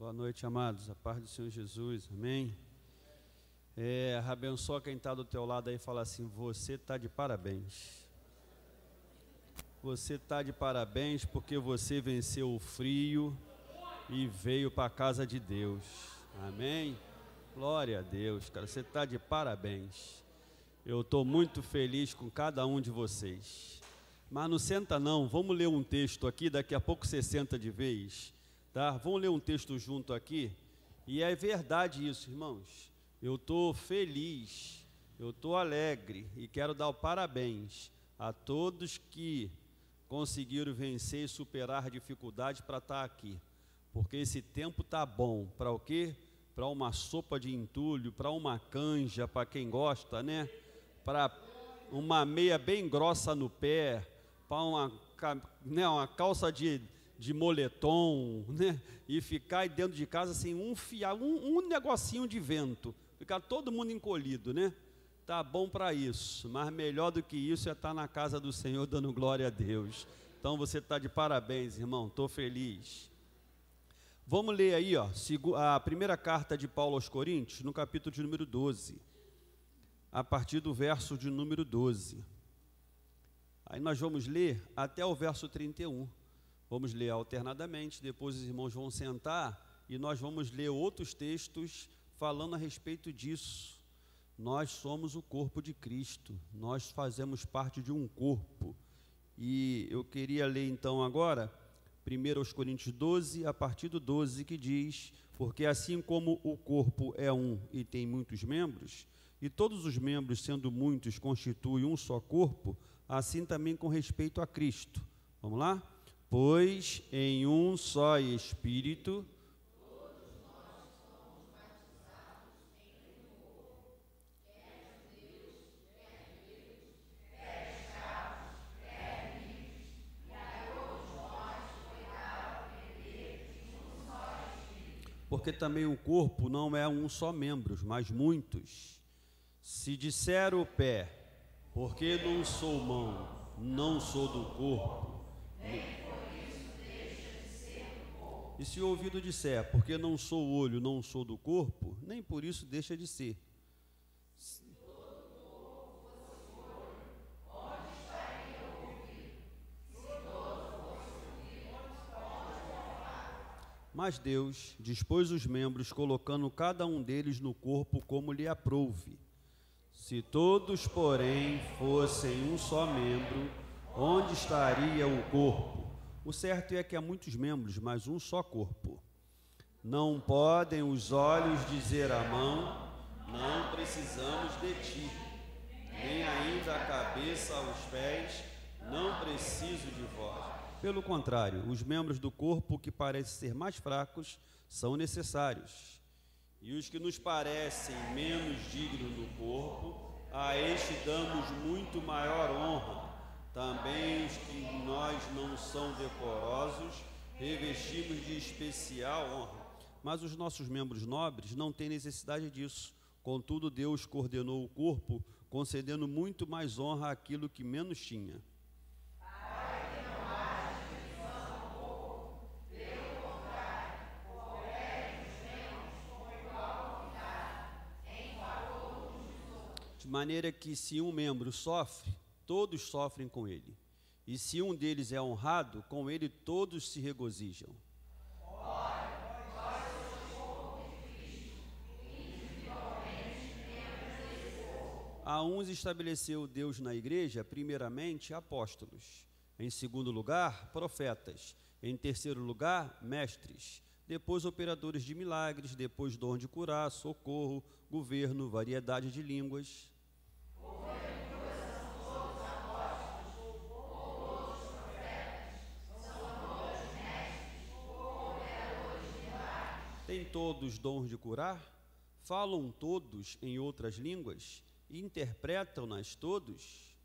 Boa noite, amados. A paz do Senhor Jesus. Amém. Abençoa quem está do teu lado aí e fala assim: você está de parabéns. Você está de parabéns porque você venceu o frio e veio para a casa de Deus. Amém. Glória a Deus, cara. Você está de parabéns. Eu estou muito feliz com cada um de vocês. Mas não senta não. Vamos ler um texto aqui. Daqui a pouco você senta de vez. Tá? Vamos ler um texto junto aqui, e é verdade isso, irmãos. Eu estou feliz, eu estou alegre e quero dar o parabéns a todos que conseguiram vencer e superar dificuldades para estar aqui, porque esse tempo tá bom. Para o quê? Para uma sopa de entulho, para uma canja, para quem gosta, né? Para uma meia bem grossa no pé, para uma calça de moletom, né? E ficar aí dentro de casa assim, um negocinho de vento, ficar todo mundo encolhido, né? Tá bom para isso, mas melhor do que isso é estar na casa do Senhor dando glória a Deus. Então você está de parabéns, irmão, estou feliz. Vamos ler aí, ó, a primeira carta de Paulo aos Coríntios, no capítulo de número 12, a partir do verso de número 12. Aí nós vamos ler até o verso 31. Vamos ler alternadamente, depois os irmãos vão sentar e nós vamos ler outros textos falando a respeito disso. Nós somos o corpo de Cristo, nós fazemos parte de um corpo. E eu queria ler então agora, 1 Coríntios 12, a partir do 12, que diz: porque assim como o corpo é um e tem muitos membros, e todos os membros, sendo muitos, constituem um só corpo, assim também com respeito a Cristo. Vamos lá? Pois em um só Espírito todos nós somos batizados em um corpo, quer judeus, quer gregos, quer escravos, quer livres, e a todos nós foi dado beber de um só Espírito. Porque também o corpo não é um só membro, mas muitos. Se disser o pé, porque não sou mão, não sou do corpo, e se o ouvido disser, porque não sou o olho, não sou do corpo, nem por isso deixa de ser. Se todo o corpo fosse olho, onde estaria o ouvido? Se todo fosse ouvido, onde o olfato? Mas Deus dispôs os membros, colocando cada um deles no corpo como lhe aprouve. Se todos, porém, fossem um só membro, onde estaria o corpo? O certo é que há muitos membros, mas um só corpo. Não podem os olhos dizer à mão: não precisamos de ti, nem ainda a cabeça aos pés: não preciso de vós. Pelo contrário, os membros do corpo que parecem ser mais fracos são necessários. E os que nos parecem menos dignos do corpo, a este damos muito maior honra. Também os que nós não são decorosos, revestimos de especial honra. Mas os nossos membros nobres não têm necessidade disso. Contudo, Deus coordenou o corpo, concedendo muito mais honra àquilo que menos tinha. Para que não haja divisão no corpo, pelo contrário, coopere os membros com igual cuidado, em favor uns dos outros. De maneira que, se um membro sofre, todos sofrem com ele. E se um deles é honrado, com ele todos se regozijam. Ora, nós somos o corpo de Cristo, individualmente membros desse corpo. A uns estabeleceu Deus na igreja, primeiramente, apóstolos. Em segundo lugar, profetas. Em terceiro lugar, mestres. Depois, operadores de milagres. Depois, dom de curar, socorro, governo, variedade de línguas. Têm todos dons de curar? Falam todos em outras línguas? Interpretam-nas todos?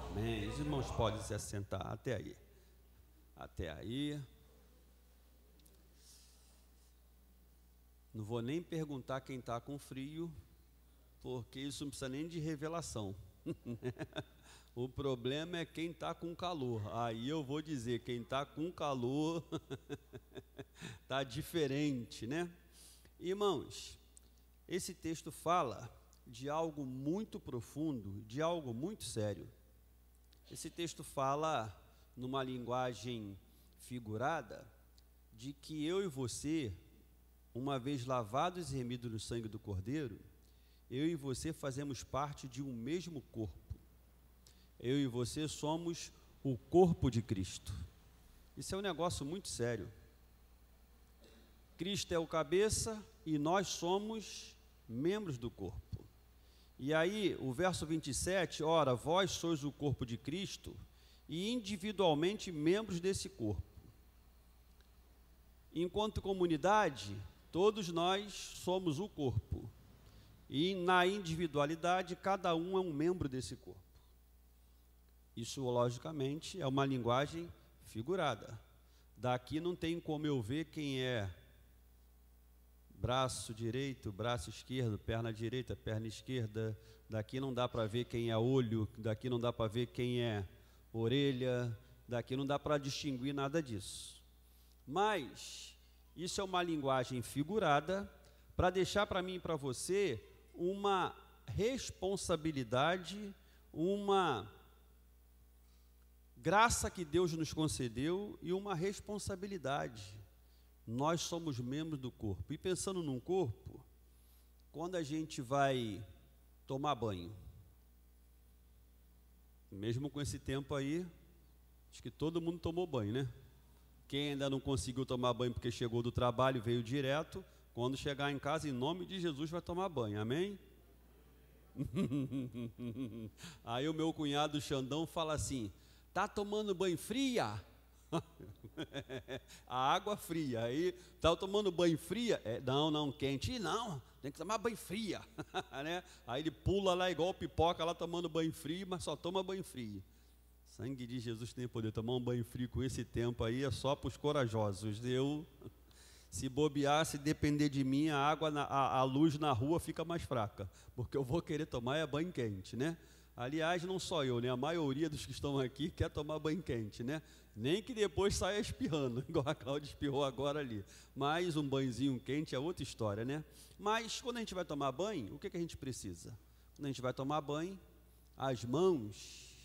Amém. Os irmãos podem se assentar até aí. Até aí. Não vou nem perguntar quem está com frio, porque isso não precisa nem de revelação. O problema é quem está com calor. Aí eu vou dizer, quem está com calor está diferente, né? Irmãos, esse texto fala de algo muito profundo, de algo muito sério. Esse texto fala, numa linguagem figurada, de que eu e você, uma vez lavados e remidos no sangue do Cordeiro, eu e você fazemos parte de um mesmo corpo. Eu e você somos o corpo de Cristo. Isso é um negócio muito sério. Cristo é o cabeça e nós somos membros do corpo. E aí, o verso 27, ora, vós sois o corpo de Cristo e individualmente membros desse corpo. Enquanto comunidade, todos nós somos o corpo. E na individualidade, cada um é um membro desse corpo. Isso, logicamente, é uma linguagem figurada. Daqui não tem como eu ver quem é braço direito, braço esquerdo, perna direita, perna esquerda. Daqui não dá para ver quem é olho, daqui não dá para ver quem é orelha, daqui não dá para distinguir nada disso. Mas isso é uma linguagem figurada para deixar para mim e para você uma responsabilidade, uma graça que Deus nos concedeu e uma responsabilidade. Nós somos membros do corpo. E pensando num corpo, quando a gente vai tomar banho, mesmo com esse tempo aí, acho que todo mundo tomou banho, né? Quem ainda não conseguiu tomar banho porque chegou do trabalho, veio direto, quando chegar em casa, em nome de Jesus, vai tomar banho, amém? Aí o meu cunhado Xandão fala assim, tá tomando banho fria? A água fria, aí tá tomando banho fria? Não, quente, não, tem que tomar banho fria, né? Aí ele pula lá igual pipoca lá tomando banho frio, mas só toma banho frio. Sangue de Jesus tem poder. Tomar um banho frio com esse tempo aí é só para os corajosos. Eu, se bobear, se depender de mim, a água, a luz na rua fica mais fraca, porque eu vou querer tomar banho quente, né? Aliás, não só eu, né? A maioria dos que estão aqui quer tomar banho quente, né? Nem que depois saia espirrando, igual a Cláudia espirrou agora ali. Mas um banhozinho quente é outra história, né? Mas quando a gente vai tomar banho, o que a gente precisa? Quando a gente vai tomar banho, as mãos,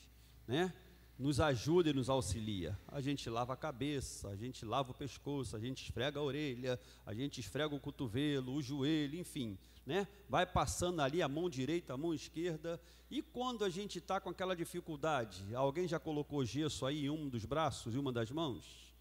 né, nos ajuda e nos auxilia. A gente lava a cabeça, a gente lava o pescoço, a gente esfrega a orelha, a gente esfrega o cotovelo, o joelho, enfim, né? Vai passando ali a mão direita, a mão esquerda. E quando a gente está com aquela dificuldade, alguém já colocou gesso aí em um dos braços e uma das mãos?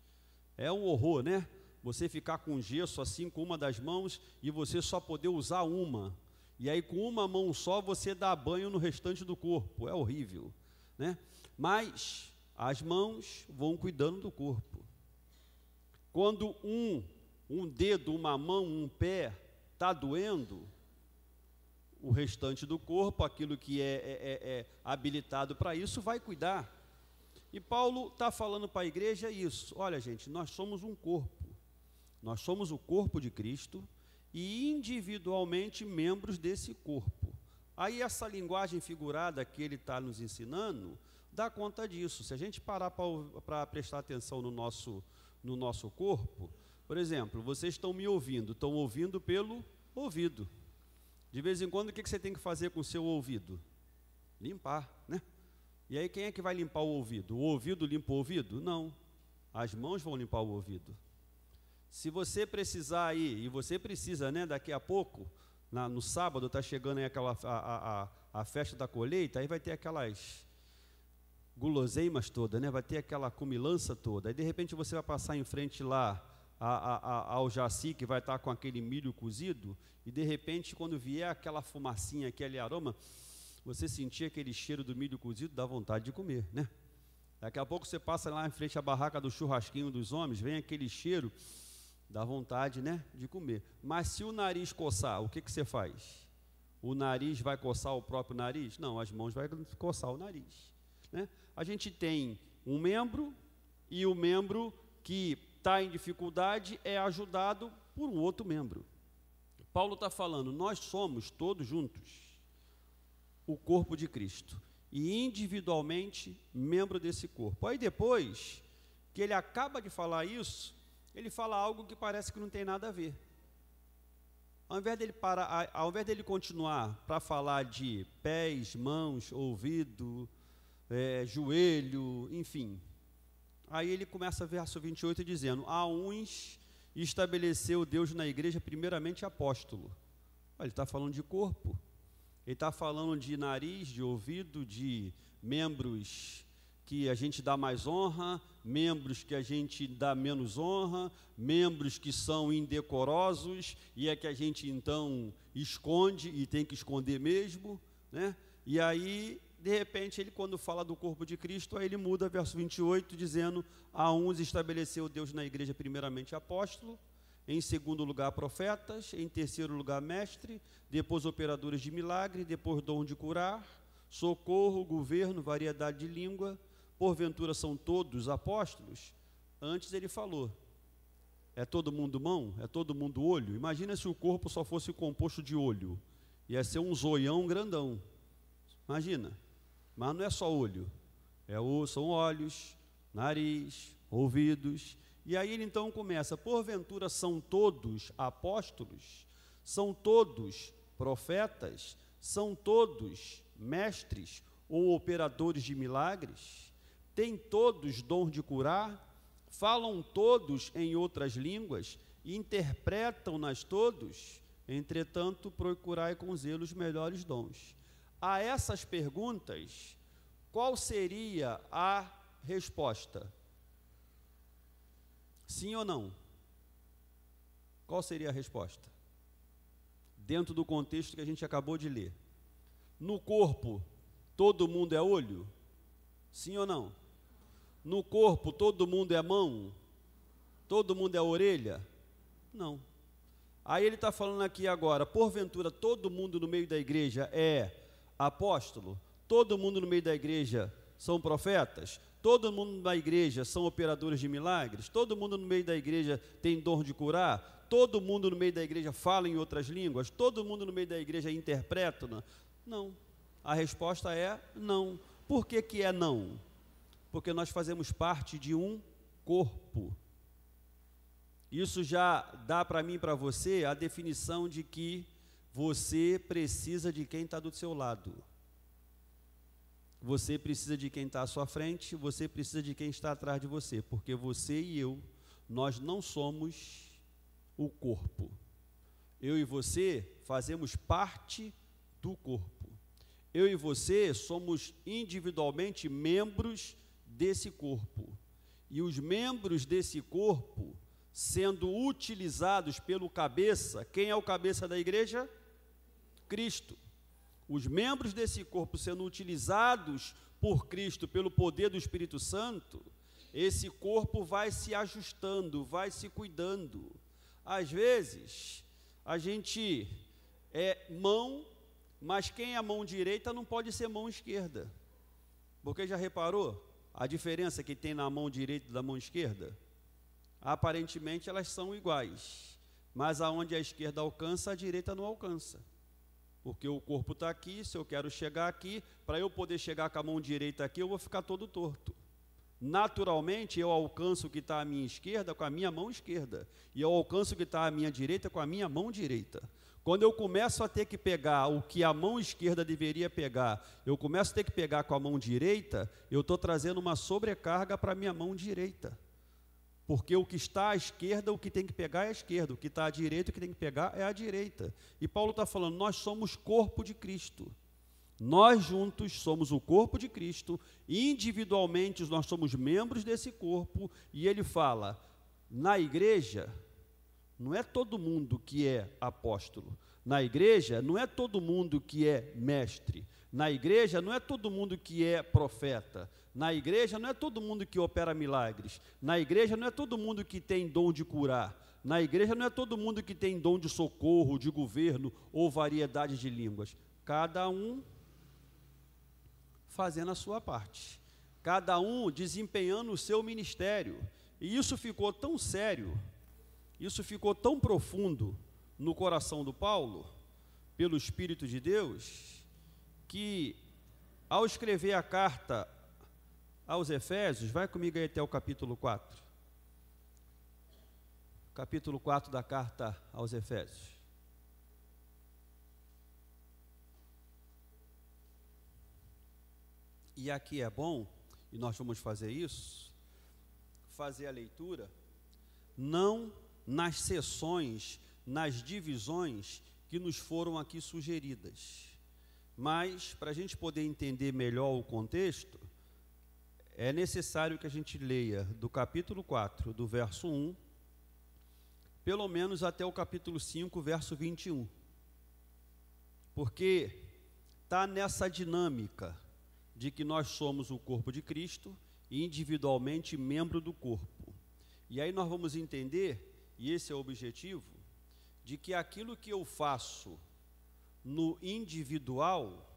É um horror, né? Você ficar com gesso assim com uma das mãos e você só poder usar uma. E aí com uma mão só você dá banho no restante do corpo. É horrível, né? Mas as mãos vão cuidando do corpo. Quando um dedo, uma mão, um pé está doendo, o restante do corpo, aquilo que é habilitado para isso, vai cuidar. E Paulo está falando para a igreja isso. Olha, gente, nós somos um corpo. Nós somos o corpo de Cristo e individualmente membros desse corpo. Aí essa linguagem figurada que ele está nos ensinando dá conta disso. Se a gente parar para prestar atenção no nosso corpo, por exemplo, vocês estão me ouvindo, estão ouvindo pelo ouvido. De vez em quando, o que você tem que fazer com o seu ouvido? Limpar, né? E aí, quem é que vai limpar o ouvido? O ouvido limpa o ouvido? Não. As mãos vão limpar o ouvido. Se você precisar aí, e você precisa, né? Daqui a pouco, no sábado, está chegando aí a festa da colheita, aí vai ter aquelas guloseimas todas, né? Vai ter aquela comilança toda. Aí, de repente, você vai passar em frente lá ao jaci, que vai estar com aquele milho cozido, e de repente, quando vier aquela fumacinha, aquele aroma, você sentir aquele cheiro do milho cozido, dá vontade de comer, né? Daqui a pouco você passa lá em frente à barraca do churrasquinho dos homens, vem aquele cheiro, dá vontade, né, de comer. Mas se o nariz coçar, o que você faz? O nariz vai coçar o próprio nariz? Não, as mãos vão coçar o nariz, né? A gente tem um membro, e o membro que está em dificuldade é ajudado por um outro membro. Paulo está falando, nós somos todos juntos o corpo de Cristo. e individualmente membro desse corpo. Aí depois que ele acaba de falar isso, ele fala algo que parece que não tem nada a ver. Ao invés dele continuar para falar de pés, mãos, ouvido, joelho, enfim, aí ele começa verso 28 dizendo: a uns estabeleceu Deus na igreja primeiramente apóstolo. Ele está falando de corpo, ele está falando de nariz, de ouvido, de membros que a gente dá mais honra, membros que a gente dá menos honra, membros que são indecorosos e é que a gente então esconde e tem que esconder mesmo, né? E aí, de repente, ele quando fala do corpo de Cristo, aí ele muda verso 28 dizendo: a uns estabeleceu Deus na igreja primeiramente apóstolo, em segundo lugar profetas, em terceiro lugar mestre, depois operadores de milagre, depois dom de curar, socorro, governo, variedade de língua. Porventura são todos apóstolos? Antes ele falou: é todo mundo mão? É todo mundo olho? Imagina se o corpo só fosse composto de olho, ia ser um zoião grandão, imagina. Mas não é só olho, são olhos, nariz, ouvidos. E aí ele então começa: porventura são todos apóstolos? São todos profetas? São todos mestres ou operadores de milagres? Têm todos dom de curar? Falam todos em outras línguas? Interpretam-nas todos? Entretanto, procurai com zelo os melhores dons. A essas perguntas, qual seria a resposta? Sim ou não? Qual seria a resposta? Dentro do contexto que a gente acabou de ler. No corpo, todo mundo é olho? Sim ou não? No corpo, todo mundo é mão? Todo mundo é orelha? Não. Aí ele está falando aqui agora: porventura todo mundo no meio da igreja é apóstolo? Todo mundo no meio da igreja são profetas? Todo mundo na igreja são operadores de milagres? Todo mundo no meio da igreja tem dom de curar? Todo mundo no meio da igreja fala em outras línguas? Todo mundo no meio da igreja interpreta? Não. A resposta é não. Por que que é não? Porque nós fazemos parte de um corpo. Isso já dá para mim e para você a definição de que você precisa de quem está do seu lado. Você precisa de quem está à sua frente, você precisa de quem está atrás de você, porque você e eu, nós não somos o corpo. Eu e você fazemos parte do corpo. Eu e você somos individualmente membros desse corpo. E os membros desse corpo, sendo utilizados pelo cabeça, quem é o cabeça da igreja? Cristo. Os membros desse corpo sendo utilizados por Cristo, pelo poder do Espírito Santo, esse corpo vai se ajustando, vai se cuidando. Às vezes, a gente é mão, mas quem é a mão direita não pode ser mão esquerda. Porque já reparou a diferença que tem na mão direita e da mão esquerda? Aparentemente elas são iguais, mas aonde a esquerda alcança, a direita não alcança. Porque o corpo está aqui, se eu quero chegar aqui, para eu poder chegar com a mão direita aqui, eu vou ficar todo torto. Naturalmente, eu alcanço o que está à minha esquerda com a minha mão esquerda, e eu alcanço o que está à minha direita com a minha mão direita. Quando eu começo a ter que pegar o que a mão esquerda deveria pegar, eu começo a ter que pegar com a mão direita, eu estou trazendo uma sobrecarga para a minha mão direita. Porque o que está à esquerda, o que tem que pegar é a esquerda, o que está à direita, o que tem que pegar é a direita. E Paulo está falando: nós somos corpo de Cristo. Nós juntos somos o corpo de Cristo, individualmente nós somos membros desse corpo, e ele fala: na igreja, não é todo mundo que é apóstolo, na igreja não é todo mundo que é mestre, na igreja não é todo mundo que é profeta, na igreja não é todo mundo que opera milagres, na igreja não é todo mundo que tem dom de curar, na igreja não é todo mundo que tem dom de socorro, de governo ou variedade de línguas. Cada um fazendo a sua parte, cada um desempenhando o seu ministério. E isso ficou tão sério, isso ficou tão profundo no coração do Paulo, pelo Espírito de Deus, que Ao escrever a carta aos Efésios, vai comigo aí até o capítulo 4. Capítulo 4 da carta aos Efésios. E aqui é bom, e nós vamos fazer isso, fazer a leitura, não nas seções, nas divisões que nos foram aqui sugeridas, mas para a gente poder entender melhor o contexto, é necessário que a gente leia do capítulo 4, do verso 1, pelo menos até o capítulo 5, verso 21, porque está nessa dinâmica de que nós somos o corpo de Cristo e individualmente membro do corpo. E aí nós vamos entender, e esse é o objetivo, de que aquilo que eu faço no individual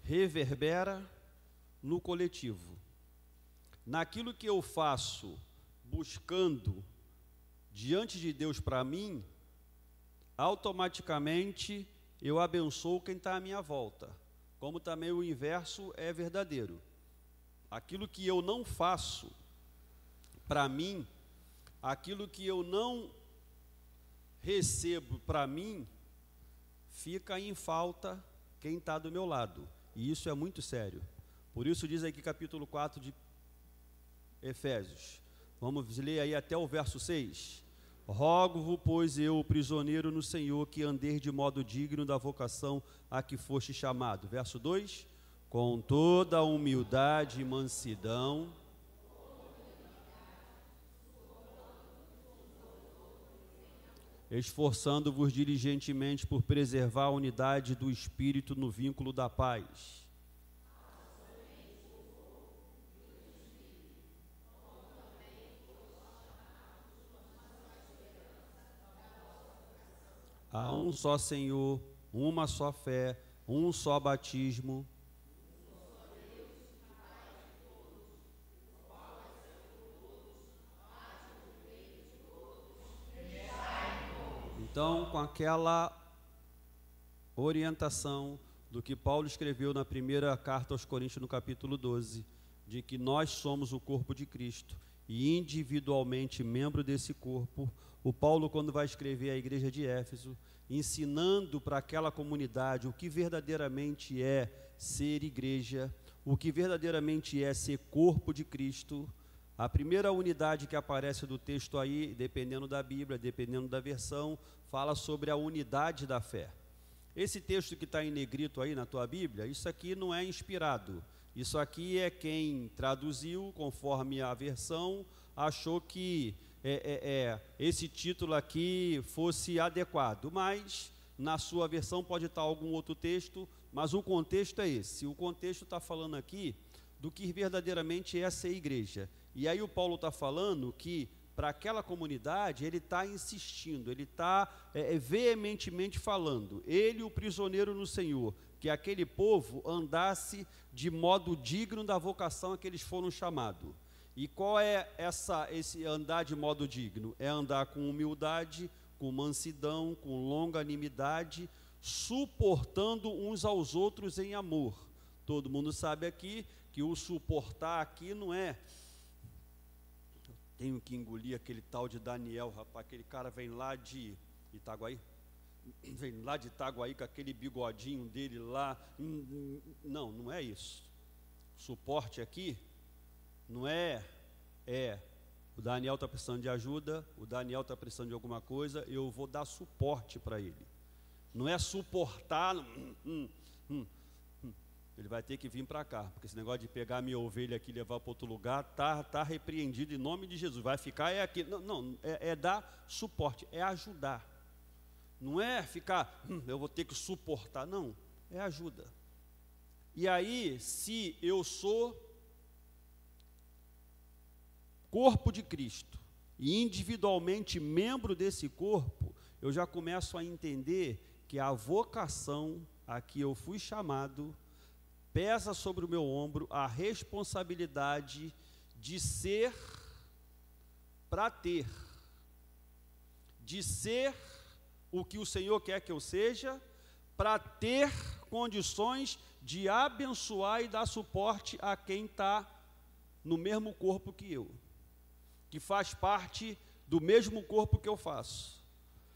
reverbera no coletivo. Naquilo que eu faço buscando diante de Deus para mim, automaticamente eu abençoo quem está à minha volta. Como também o inverso é verdadeiro. Aquilo que eu não faço para mim, aquilo que eu não recebo para mim, fica em falta quem está do meu lado. E isso é muito sério. Por isso diz aqui capítulo 4 de Efésios. Vamos ler aí até o verso 6. Rogo-vos, pois eu, prisioneiro no Senhor, que andeis de modo digno da vocação a que foste chamado. Verso 2. Com toda a humildade e mansidão, esforçando-vos diligentemente por preservar a unidade do Espírito no vínculo da paz. Há um só Senhor, uma só fé, um só batismo. Então, com aquela orientação do que Paulo escreveu na primeira carta aos Coríntios, no capítulo 12, de que nós somos o corpo de Cristo e individualmente membro desse corpo, o Paulo, quando vai escrever à igreja de Éfeso, ensinando para aquela comunidade o que verdadeiramente é ser igreja, o que verdadeiramente é ser corpo de Cristo. A primeira unidade que aparece do texto aí, dependendo da Bíblia, dependendo da versão, fala sobre a unidade da fé. Esse texto que está em negrito aí na tua Bíblia, isso aqui não é inspirado. Isso aqui é quem traduziu, conforme a versão, achou que esse título aqui fosse adequado. Mas, na sua versão pode estar algum outro texto, mas o contexto é esse. O contexto está falando aqui do que verdadeiramente é ser igreja. E aí o Paulo está falando que, para aquela comunidade, ele está insistindo, ele está veementemente falando, ele, o prisioneiro no Senhor, que aquele povo andasse de modo digno da vocação a que eles foram chamados. E qual é esse andar de modo digno? É andar com humildade, com mansidão, com longanimidade, suportando uns aos outros em amor. Todo mundo sabe aqui que o suportar aqui não é... Tenho que engolir aquele tal de Daniel, rapaz, aquele cara vem lá de Itaguaí, vem lá de Itaguaí com aquele bigodinho dele lá. Não, não é isso. Suporte aqui não é o Daniel está precisando de ajuda, o Daniel está precisando de alguma coisa, eu vou dar suporte para ele. Não é suportar, ele vai ter que vir para cá, porque esse negócio de pegar a minha ovelha aqui e levar para outro lugar, tá repreendido em nome de Jesus, vai ficar aqui. Não, é dar suporte, é ajudar. Não é ficar, eu vou ter que suportar, não, é ajuda. E aí, se eu sou corpo de Cristo e individualmente membro desse corpo, eu já começo a entender que a vocação a que eu fui chamado pesa sobre o meu ombro a responsabilidade de ser para ter, de ser o que o Senhor quer que eu seja, para ter condições de abençoar e dar suporte a quem está no mesmo corpo que eu, que faz parte do mesmo corpo que eu faço.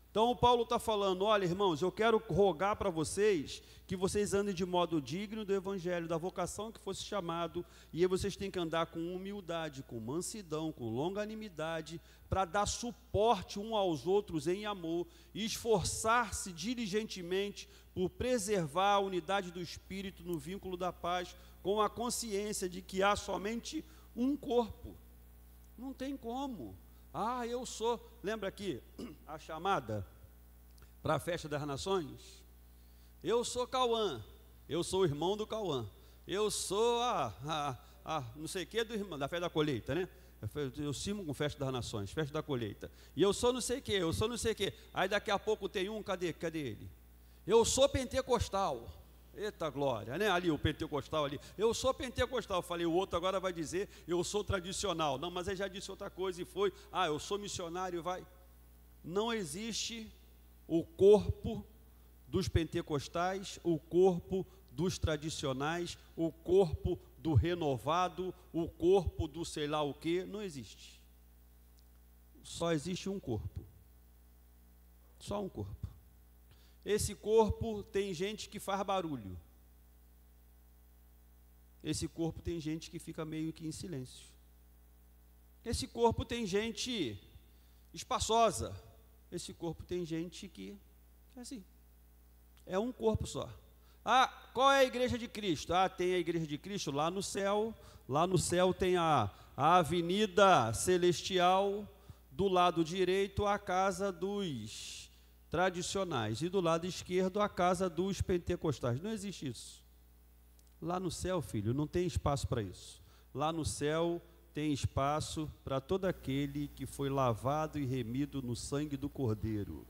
Então o Paulo está falando, olha irmãos, eu quero rogar para vocês que vocês andem de modo digno do evangelho, da vocação que fosse chamado, e aí vocês têm que andar com humildade, com mansidão, com longanimidade, para dar suporte um aos outros em amor, e esforçar-se diligentemente por preservar a unidade do Espírito no vínculo da paz, com a consciência de que há somente um corpo. Não tem como. Ah, eu sou, lembra aqui a chamada para a festa das nações? Eu sou Cauã, eu sou o irmão do Cauã, eu sou não sei o que do irmão, da festa da colheita, né? Eu sirvo com festa das nações, festa da colheita, e eu sou não sei o que, eu sou não sei o que, aí daqui a pouco tem um, cadê ele? Eu sou pentecostal. Eita glória, né? Ali o pentecostal ali, eu sou pentecostal. Eu falei, o outro agora vai dizer, eu sou tradicional. Não, mas ele já disse outra coisa e foi, eu sou missionário, vai. Não existe o corpo dos pentecostais, o corpo dos tradicionais, o corpo do renovado, o corpo do sei lá o que, não existe. Só existe um corpo. Só um corpo. Esse corpo tem gente que faz barulho. Esse corpo tem gente que fica meio que em silêncio. Esse corpo tem gente espaçosa. Esse corpo tem gente que é assim. É um corpo só. Qual é a igreja de Cristo? Tem a igreja de Cristo lá no céu. Lá no céu tem a avenida celestial. Do lado direito, a casa dos tradicionais, e do lado esquerdo a casa dos pentecostais. Não existe isso. Lá no céu, filho, não tem espaço para isso. Lá no céu tem espaço para todo aquele que foi lavado e remido no sangue do Cordeiro,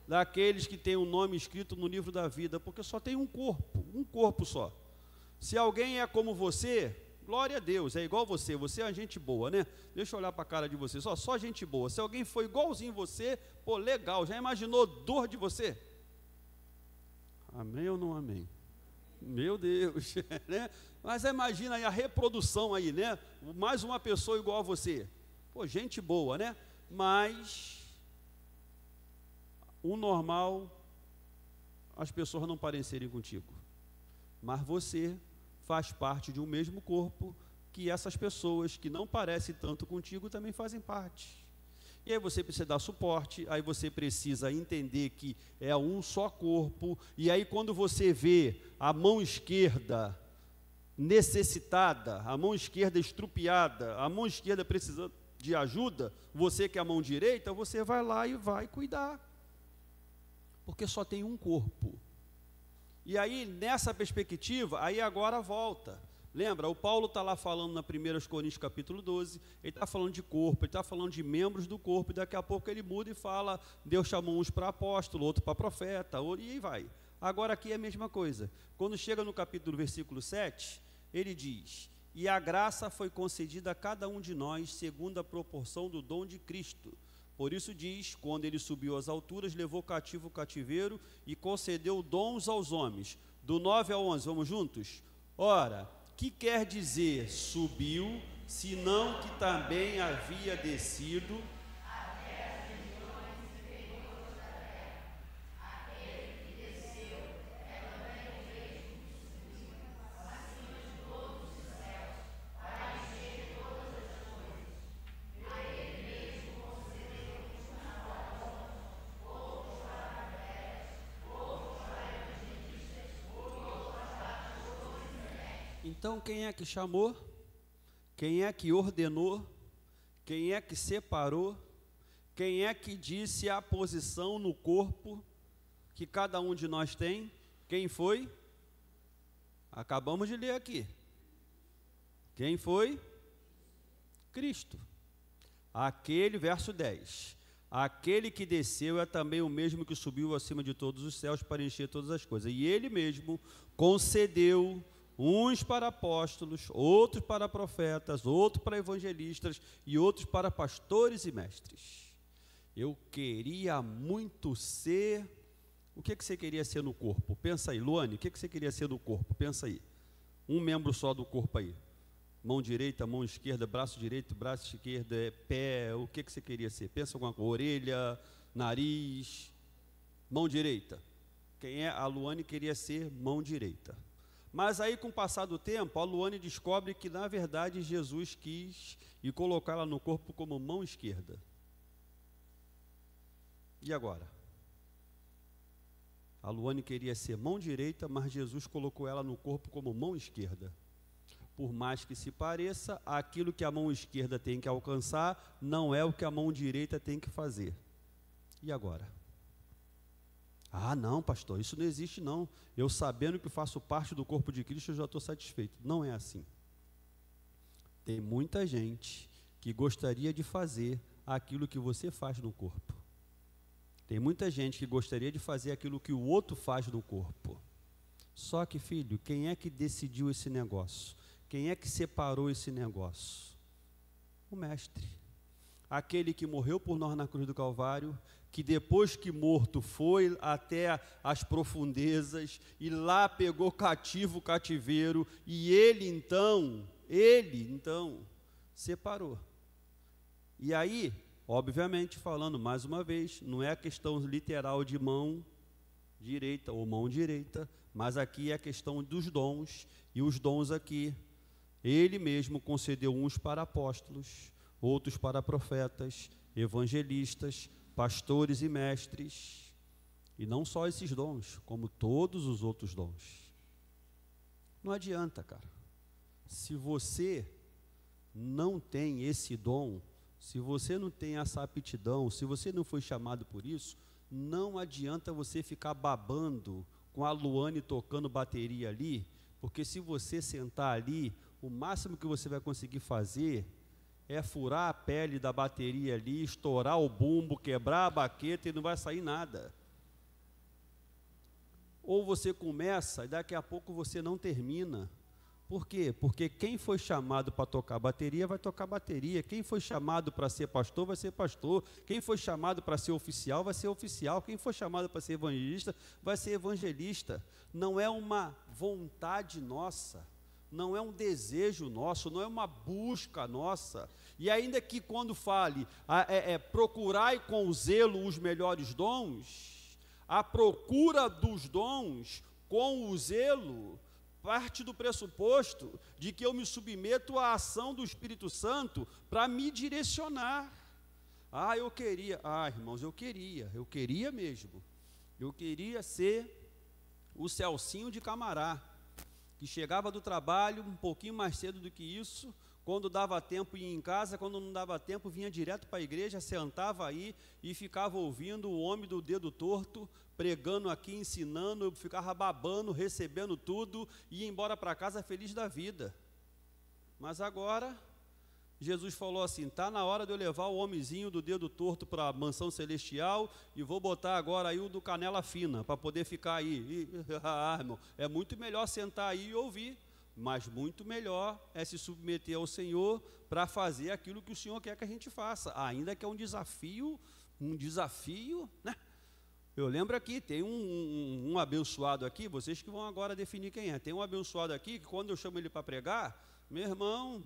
daqueles que têm o nome escrito no livro da vida, porque só tem um corpo só. Se alguém é como você, glória a Deus, é igual você é uma gente boa, né? Deixa eu olhar para a cara de você, só gente boa. Se alguém foi igualzinho você, pô, legal, já imaginou dor de você? Amém ou não amém? Meu Deus, né? Mas imagina aí a reprodução aí, né? Mais uma pessoa igual a você. Pô, gente boa, né? Mas o normal, as pessoas não parecerem contigo. Mas você faz parte de um mesmo corpo que essas pessoas que não parecem tanto contigo também fazem parte. E aí você precisa dar suporte, aí você precisa entender que é um só corpo, e aí quando você vê a mão esquerda necessitada, a mão esquerda estrupiada, a mão esquerda precisando de ajuda, você que é a mão direita, você vai lá e vai cuidar, porque só tem um corpo. E aí, nessa perspectiva, aí agora volta. Lembra, o Paulo está lá falando na 1 Coríntios capítulo 12, ele está falando de corpo, ele está falando de membros do corpo, e daqui a pouco ele muda e fala, Deus chamou uns para apóstolo, outro para profeta, e aí vai. Agora aqui é a mesma coisa. Quando chega no capítulo, versículo 7, ele diz, e a graça foi concedida a cada um de nós, segundo a proporção do dom de Cristo. Por isso diz, quando ele subiu às alturas, levou cativo o cativeiro e concedeu dons aos homens. Do 9 ao 11, vamos juntos? Ora, que quer dizer subiu, senão que também havia descido Então, quem é que chamou? Quem é que ordenou? Quem é que separou? Quem é que disse a posição no corpo que cada um de nós tem? Quem foi? Acabamos de ler aqui. Quem foi? Cristo. Aquele, verso 10. Aquele que desceu é também o mesmo que subiu acima de todos os céus para encher todas as coisas. E ele mesmo concedeu uns para apóstolos, outros para profetas, outros para evangelistas e outros para pastores e mestres. Eu queria muito ser O que você queria ser no corpo? Pensa aí, Luane, o que você queria ser no corpo? Pensa aí. Um membro só do corpo aí. Mão direita, mão esquerda, braço direito, braço esquerdo, pé, o que você queria ser? Pensa alguma coisa, orelha, nariz, mão direita. Quem é? A Luane queria ser mão direita. Mas aí, com o passar do tempo, a Luane descobre que, na verdade, Jesus quis e colocar ela no corpo como mão esquerda. E agora? A Luane queria ser mão direita, mas Jesus colocou ela no corpo como mão esquerda. Por mais que se pareça, aquilo que a mão esquerda tem que alcançar não é o que a mão direita tem que fazer. E agora? Ah, não, pastor, isso não existe não. Eu, sabendo que faço parte do corpo de Cristo, eu já estou satisfeito. Não é assim. Tem muita gente que gostaria de fazer aquilo que você faz no corpo. Tem muita gente que gostaria de fazer aquilo que o outro faz no corpo. Só que, filho, quem é que decidiu esse negócio? Quem é que separou esse negócio? O Mestre. Aquele que morreu por nós na cruz do Calvário, que depois que morto foi até as profundezas e lá pegou cativo o cativeiro, e ele então separou. E aí, obviamente, falando mais uma vez, não é a questão literal de mão direita ou mão direita, mas aqui é a questão dos dons, e os dons aqui, ele mesmo concedeu uns para apóstolos, outros para profetas, evangelistas, pastores e mestres, e não só esses dons, como todos os outros dons. Não adianta, cara, se você não tem esse dom, se você não tem essa aptidão, se você não foi chamado por isso, não adianta você ficar babando com a Luane tocando bateria ali, porque se você sentar ali, o máximo que você vai conseguir fazer é furar a pele da bateria ali, estourar o bumbo, quebrar a baqueta e não vai sair nada. Ou você começa e daqui a pouco você não termina. Por quê? Porque quem foi chamado para tocar bateria, vai tocar bateria. Quem foi chamado para ser pastor, vai ser pastor. Quem foi chamado para ser oficial, vai ser oficial. Quem foi chamado para ser evangelista, vai ser evangelista. Não é uma vontade nossa, não é um desejo nosso, não é uma busca nossa. E ainda que quando fale, procurai com zelo os melhores dons, a procura dos dons com o zelo parte do pressuposto de que eu me submeto à ação do Espírito Santo para me direcionar. Irmãos, eu queria mesmo. Eu queria ser o Celcinho de Camará, que chegava do trabalho um pouquinho mais cedo do que isso, quando dava tempo ia em casa, quando não dava tempo vinha direto para a igreja, sentava aí e ficava ouvindo o homem do dedo torto, pregando aqui, ensinando, eu ficava babando, recebendo tudo, e ia embora para casa feliz da vida. Mas agora, Jesus falou assim, está na hora de eu levar o homenzinho do dedo torto para a mansão celestial, e vou botar agora aí o do canela fina, para poder ficar aí. Irmão, é muito melhor sentar aí e ouvir, mas muito melhor é se submeter ao Senhor para fazer aquilo que o Senhor quer que a gente faça, ainda que é um desafio, né? Eu lembro aqui, tem um abençoado aqui, vocês que vão agora definir quem é. Tem um abençoado aqui que quando eu chamo ele para pregar, meu irmão,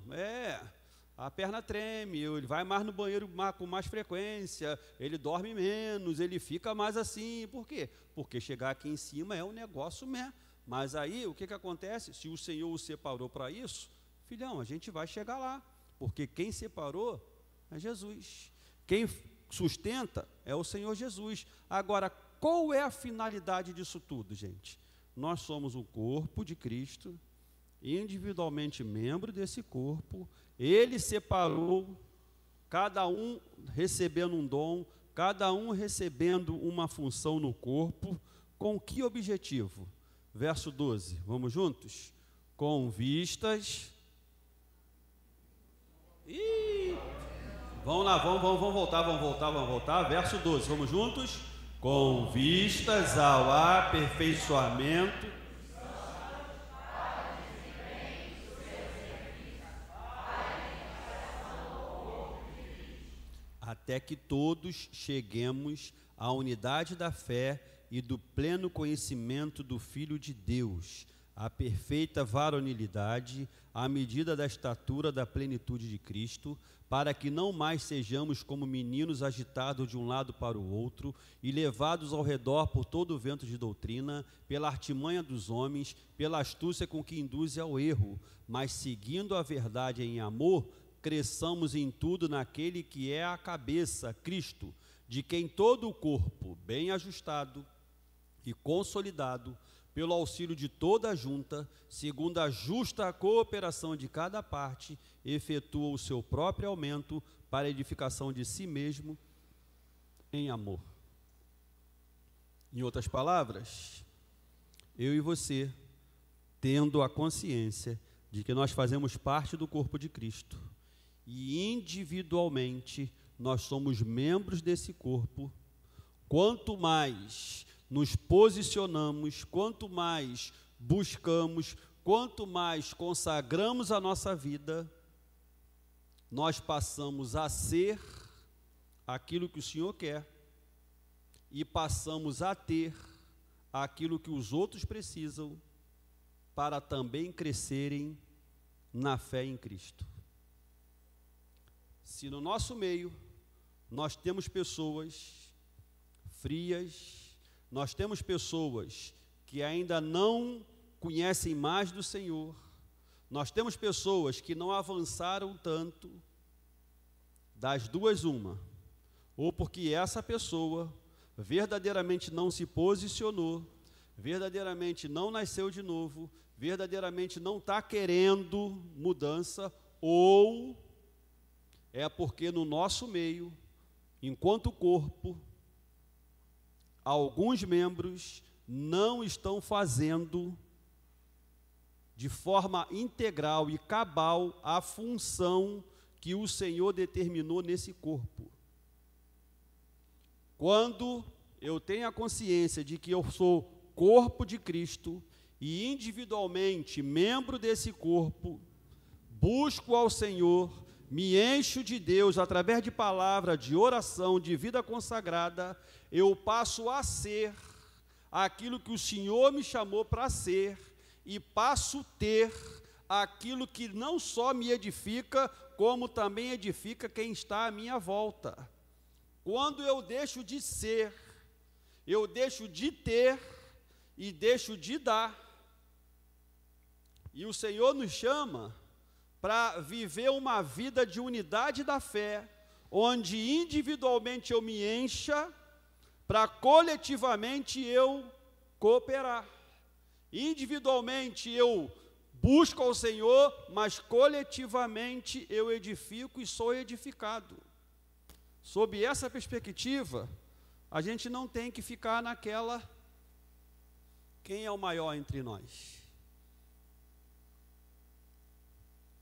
a perna treme, ele vai mais no banheiro com mais frequência, ele dorme menos, ele fica mais assim. Por quê? Porque chegar aqui em cima é um negócio mesmo. Mas aí, o que acontece? Se o Senhor o separou para isso, filhão, a gente vai chegar lá. Porque quem separou é Jesus. Quem sustenta é o Senhor Jesus. Agora, qual é a finalidade disso tudo, gente? Nós somos o corpo de Cristo, individualmente membro desse corpo. Ele separou, cada um recebendo um dom, cada um recebendo uma função no corpo. Com que objetivo? Verso 12, vamos juntos? Com vistas... Vamos lá, vamos voltar. Verso 12, vamos juntos? Com vistas ao aperfeiçoamento. Até que todos cheguemos à unidade da fé e do pleno conhecimento do Filho de Deus, a perfeita varonilidade, à medida da estatura da plenitude de Cristo, para que não mais sejamos como meninos agitados de um lado para o outro e levados ao redor por todo o vento de doutrina, pela artimanha dos homens, pela astúcia com que induz ao erro, mas seguindo a verdade em amor, cresçamos em tudo naquele que é a cabeça, Cristo, de quem todo o corpo, bem ajustado e consolidado, pelo auxílio de toda a junta, segundo a justa cooperação de cada parte, efetua o seu próprio aumento para a edificação de si mesmo em amor. Em outras palavras, eu e você, tendo a consciência de que nós fazemos parte do corpo de Cristo e individualmente nós somos membros desse corpo, quanto mais nos posicionamos, quanto mais buscamos, quanto mais consagramos a nossa vida, nós passamos a ser aquilo que o Senhor quer e passamos a ter aquilo que os outros precisam para também crescerem na fé em Cristo. Se no nosso meio nós temos pessoas frias, nós temos pessoas que ainda não conhecem mais do Senhor, nós temos pessoas que não avançaram tanto, das duas uma, ou porque essa pessoa verdadeiramente não se posicionou, verdadeiramente não nasceu de novo, verdadeiramente não está querendo mudança, ou é porque no nosso meio, enquanto corpo, alguns membros não estão fazendo de forma integral e cabal a função que o Senhor determinou nesse corpo. Quando eu tenho a consciência de que eu sou corpo de Cristo e individualmente membro desse corpo, busco ao Senhor, me encho de Deus através de palavra, de oração, de vida consagrada, eu passo a ser aquilo que o Senhor me chamou para ser e passo a ter aquilo que não só me edifica, como também edifica quem está à minha volta. Quando eu deixo de ser, eu deixo de ter e deixo de dar. E o Senhor nos chama para viver uma vida de unidade da fé, onde individualmente eu me encha, para coletivamente eu cooperar. Individualmente eu busco ao Senhor, mas coletivamente eu edifico e sou edificado. Sob essa perspectiva, a gente não tem que ficar naquela, quem é o maior entre nós?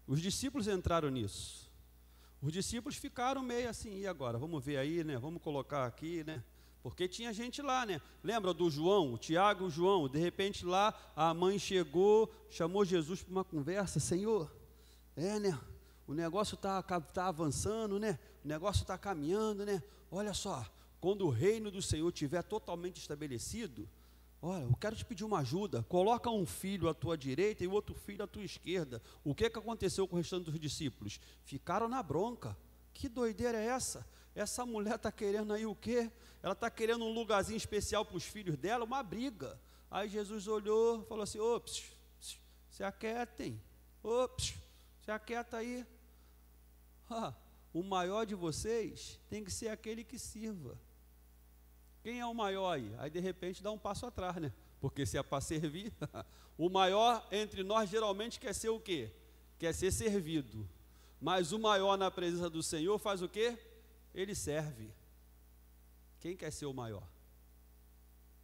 Os discípulos entraram nisso. Os discípulos ficaram meio assim, e agora? Vamos ver aí, né? Vamos colocar aqui, né? Porque tinha gente lá, né? Lembra do João, o Tiago e o João? De repente lá, a mãe chegou, chamou Jesus para uma conversa. Senhor, né? O negócio tá avançando, né? O negócio está caminhando, né? Olha só, quando o reino do Senhor estiver totalmente estabelecido, olha, eu quero te pedir uma ajuda, coloca um filho à tua direita e o outro filho à tua esquerda. O que aconteceu com o restante dos discípulos? Ficaram na bronca. Que doideira é essa? Essa mulher está querendo aí o quê? Ela está querendo um lugarzinho especial para os filhos dela, uma briga. Aí Jesus olhou e falou assim, se aquietem, se aquieta aí. O maior de vocês tem que ser aquele que sirva. Quem é o maior aí? Aí de repente dá um passo atrás, né? Porque se é para servir, o maior entre nós geralmente quer ser o quê? Quer ser servido. Mas o maior na presença do Senhor faz o quê? Ele serve. Quem quer ser o maior?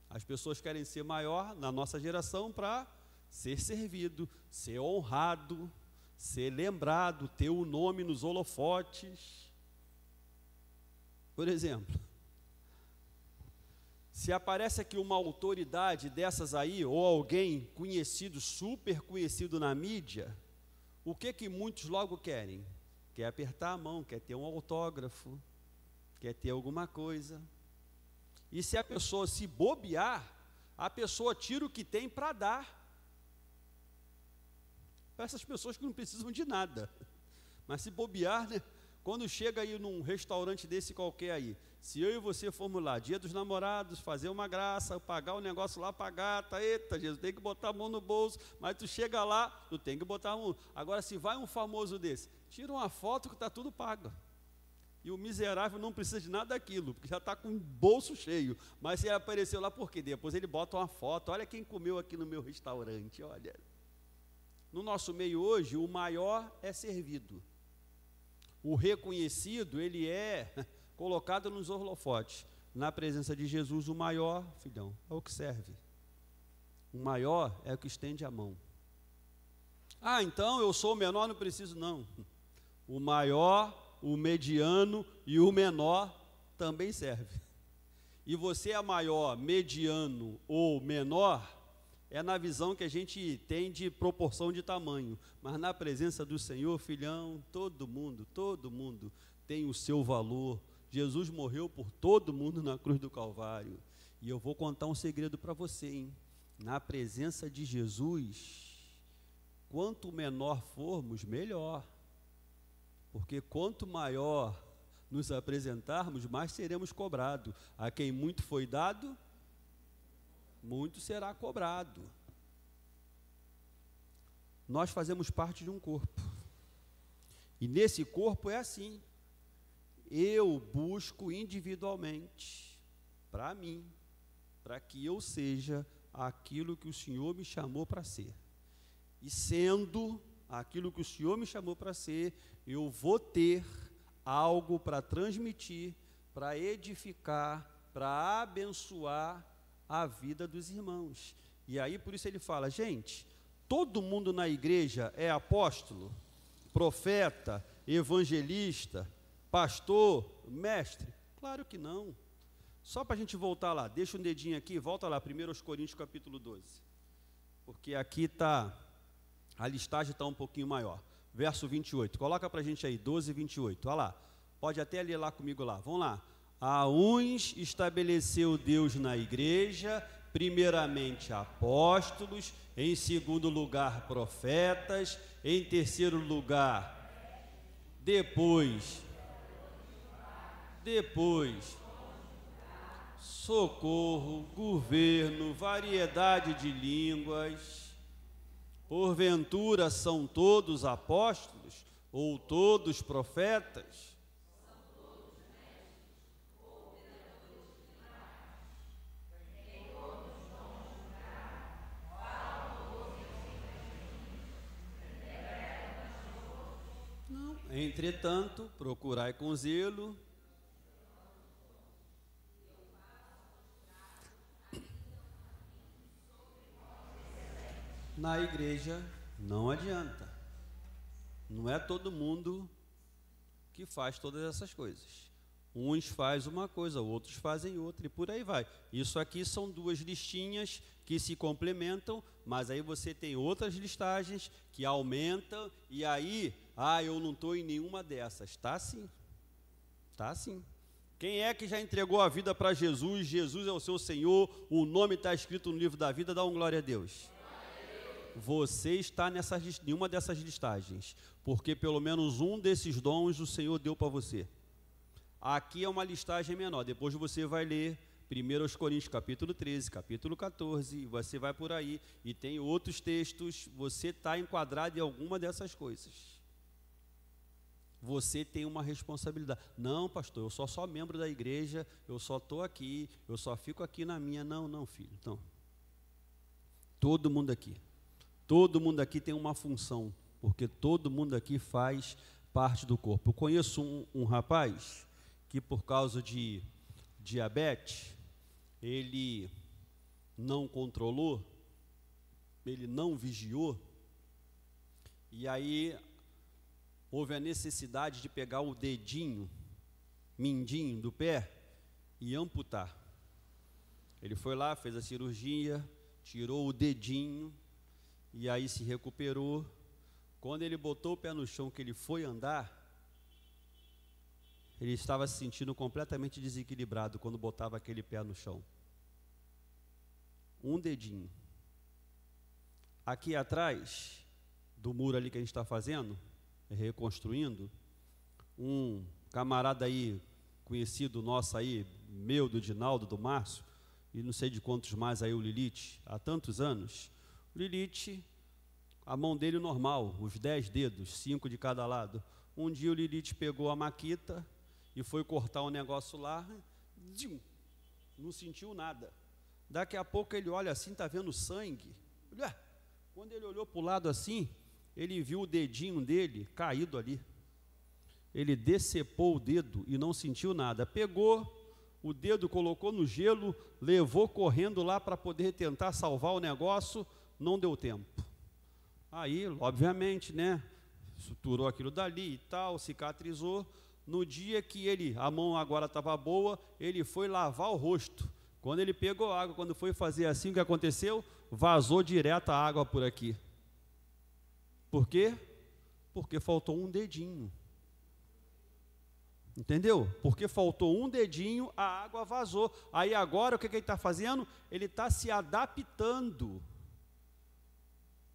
As pessoas querem ser maior na nossa geração para ser servido, ser honrado, ser lembrado, ter o nome nos holofotes. Por exemplo, se aparece aqui uma autoridade dessas aí, ou alguém conhecido, super conhecido na mídia, o que muitos logo querem? Quer apertar a mão, quer ter um autógrafo, quer ter alguma coisa. E se a pessoa se bobear, a pessoa tira o que tem para dar para essas pessoas que não precisam de nada. Mas se bobear, né? Quando chega aí num restaurante desse qualquer aí, se eu e você formos lá, dia dos namorados, fazer uma graça, pagar o negócio lá para gata, eita, Jesus, tem que botar a mão no bolso, mas tu chega lá, tu tem que botar a mão. Agora, se vai um famoso desse, tira uma foto que está tudo pago. E o miserável não precisa de nada daquilo, porque já está com o bolso cheio. Mas se ele apareceu lá, por quê? Depois ele bota uma foto, olha quem comeu aqui no meu restaurante, olha. No nosso meio hoje, o maior é servido. O reconhecido, ele é colocado nos holofotes. Na presença de Jesus, o maior, filhão, é o que serve. O maior é o que estende a mão. Ah, então eu sou o menor, não preciso, não. O maior, o mediano e o menor também serve. E você é maior, mediano ou menor, é na visão que a gente tem de proporção de tamanho. Mas na presença do Senhor, filhão, todo mundo tem o seu valor. Jesus morreu por todo mundo na cruz do Calvário. E eu vou contar um segredo para você, hein? Na presença de Jesus, quanto menor formos, melhor. Porque quanto maior nos apresentarmos, mais seremos cobrados. A quem muito foi dado, muito será cobrado. Nós fazemos parte de um corpo. E nesse corpo é assim. Eu busco individualmente, para mim, para que eu seja aquilo que o Senhor me chamou para ser. E sendo aquilo que o Senhor me chamou para ser, eu vou ter algo para transmitir, para edificar, para abençoar a vida dos irmãos. E aí por isso ele fala, gente, todo mundo na igreja é apóstolo, profeta, evangelista, pastor, mestre? Claro que não. Só para a gente voltar lá, deixa um dedinho aqui, volta lá, 1 Coríntios capítulo 12. Porque aqui está, a listagem está um pouquinho maior. Verso 28, coloca para a gente aí, 12, 28, olha lá. Pode até ler lá comigo lá, vamos lá. A uns estabeleceu Deus na igreja, primeiramente apóstolos, em segundo lugar profetas, em terceiro lugar, depois, socorro, governo, variedade de línguas. Porventura são todos apóstolos ou todos profetas? Não. Entretanto, procurai com zelo na igreja. Não adianta. Não é todo mundo que faz todas essas coisas. Uns fazem uma coisa, outros fazem outra, e por aí vai. Isso aqui são duas listinhas que se complementam, mas aí você tem outras listagens que aumentam, e aí, eu não estou em nenhuma dessas. Tá sim. Tá sim. Quem é que já entregou a vida para Jesus? Jesus é o seu Senhor, o nome está escrito no livro da vida, dá um glória a Deus. Você está em uma dessas listagens, porque pelo menos um desses dons o Senhor deu para você. Aqui é uma listagem menor, depois você vai ler 1 Coríntios capítulo 13, capítulo 14, você vai por aí, e tem outros textos, você está enquadrado em alguma dessas coisas. Você tem uma responsabilidade. Não, pastor, eu sou só membro da igreja, eu só estou aqui, eu só fico aqui na minha. Não, filho, não. Todo mundo aqui tem uma função, porque todo mundo aqui faz parte do corpo. Eu conheço um rapaz que, por causa de diabetes, ele não controlou, ele não vigiou, e aí houve a necessidade de pegar o dedinho, mindinho do pé e amputar. Ele foi lá, fez a cirurgia, tirou o dedinho, e aí se recuperou. Quando ele botou o pé no chão, que ele foi andar, ele estava se sentindo completamente desequilibrado quando botava aquele pé no chão. Um dedinho. Aqui atrás do muro ali que a gente está fazendo, reconstruindo, um camarada aí, conhecido nosso aí, meu, do Dinaldo, do Márcio, e não sei de quantos mais aí, o Lilith, há tantos anos, o Lilith, a mão dele normal, os 10 dedos, 5 de cada lado. Um dia o Lilith pegou a maquita e foi cortar um negócio lá, não sentiu nada. Daqui a pouco ele olha assim, está vendo sangue. Quando ele olhou para o lado assim, ele viu o dedinho dele caído ali. Ele decepou o dedo e não sentiu nada. Pegou o dedo, colocou no gelo, levou correndo lá para poder tentar salvar o negócio, não deu tempo. Aí, obviamente, né, suturou aquilo dali e tal, cicatrizou. No dia que a mão agora estava boa, ele foi lavar o rosto. Quando ele pegou água, quando foi fazer assim, o que aconteceu? Vazou direto a água por aqui. Por quê? Porque faltou um dedinho. Entendeu? Porque faltou um dedinho, a água vazou. Aí agora o que ele está fazendo? Ele está se adaptando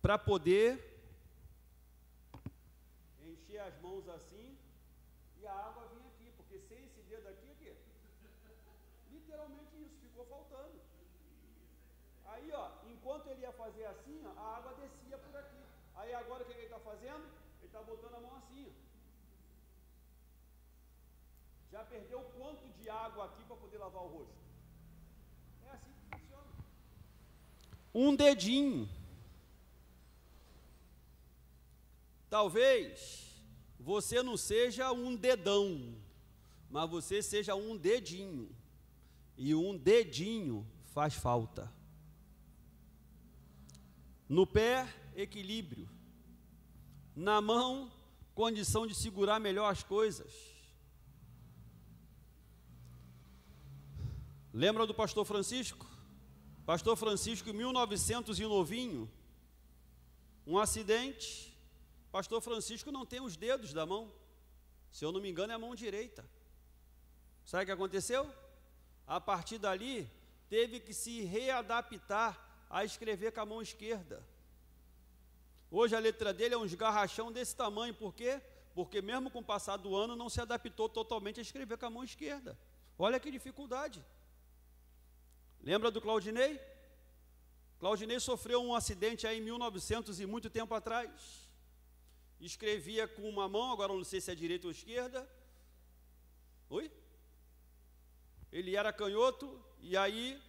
para poder encher as mãos assim e a água vir aqui. Porque sem esse dedo aqui, literalmente isso, ficou faltando. Aí, ó, enquanto ele ia fazer assim, ó, a água descia por aqui. Aí agora o que ele está fazendo? Ele está botando a mão assim, ó. Já perdeu quanto de água aqui para poder lavar o rosto? É assim que funciona. Um dedinho. Talvez você não seja um dedão, mas você seja um dedinho. E um dedinho faz falta. No pé, equilíbrio. Na mão, condição de segurar melhor as coisas. Lembra do pastor Francisco? Pastor Francisco, em 1900 e novinho, um acidente. Pastor Francisco não tem os dedos da mão. Se eu não me engano, é a mão direita. Sabe o que aconteceu? A partir dali, teve que se readaptar a escrever com a mão esquerda. Hoje a letra dele é um esgarrachão desse tamanho. Por quê? Porque mesmo com o passar do ano, não se adaptou totalmente a escrever com a mão esquerda. Olha que dificuldade. Lembra do Claudinei? Claudinei sofreu um acidente aí em 1900 e muito tempo atrás. Escrevia com uma mão, agora não sei se é direita ou esquerda. Oi? Ele era canhoto e aí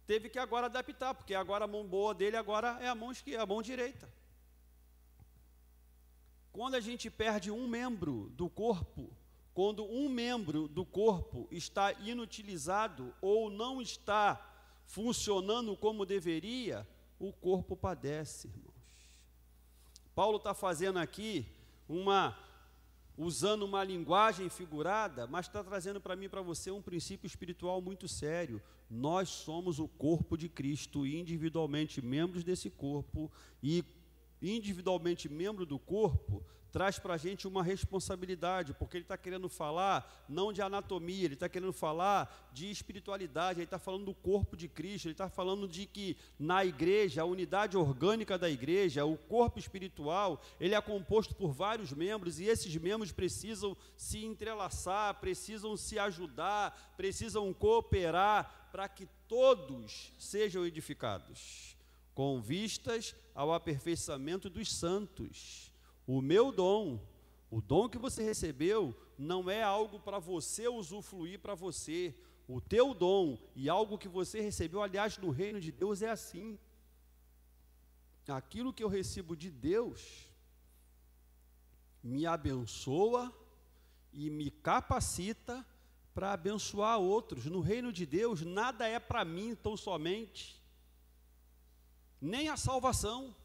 teve que agora adaptar, porque agora a mão boa dele agora é a mão esquerda, a mão direita. Quando a gente perde um membro do corpo, quando um membro do corpo está inutilizado ou não está funcionando como deveria, o corpo padece, irmãos. Paulo está fazendo aqui usando uma linguagem figurada, mas está trazendo para mim e para você um princípio espiritual muito sério. Nós somos o corpo de Cristo, individualmente membros desse corpo, e individualmente membro do corpo, traz para a gente uma responsabilidade, porque ele está querendo falar não de anatomia, ele está querendo falar de espiritualidade, ele está falando do corpo de Cristo, ele está falando de que na igreja, a unidade orgânica da igreja, o corpo espiritual, ele é composto por vários membros, e esses membros precisam se entrelaçar, precisam se ajudar, precisam cooperar, para que todos sejam edificados, com vistas ao aperfeiçoamento dos santos. O meu dom, o dom que você recebeu, não é algo para você usufruir para você. O teu dom e algo que você recebeu, aliás, no reino de Deus é assim. Aquilo que eu recebo de Deus me abençoa e me capacita para abençoar outros. No reino de Deus, nada é para mim tão somente, nem a salvação.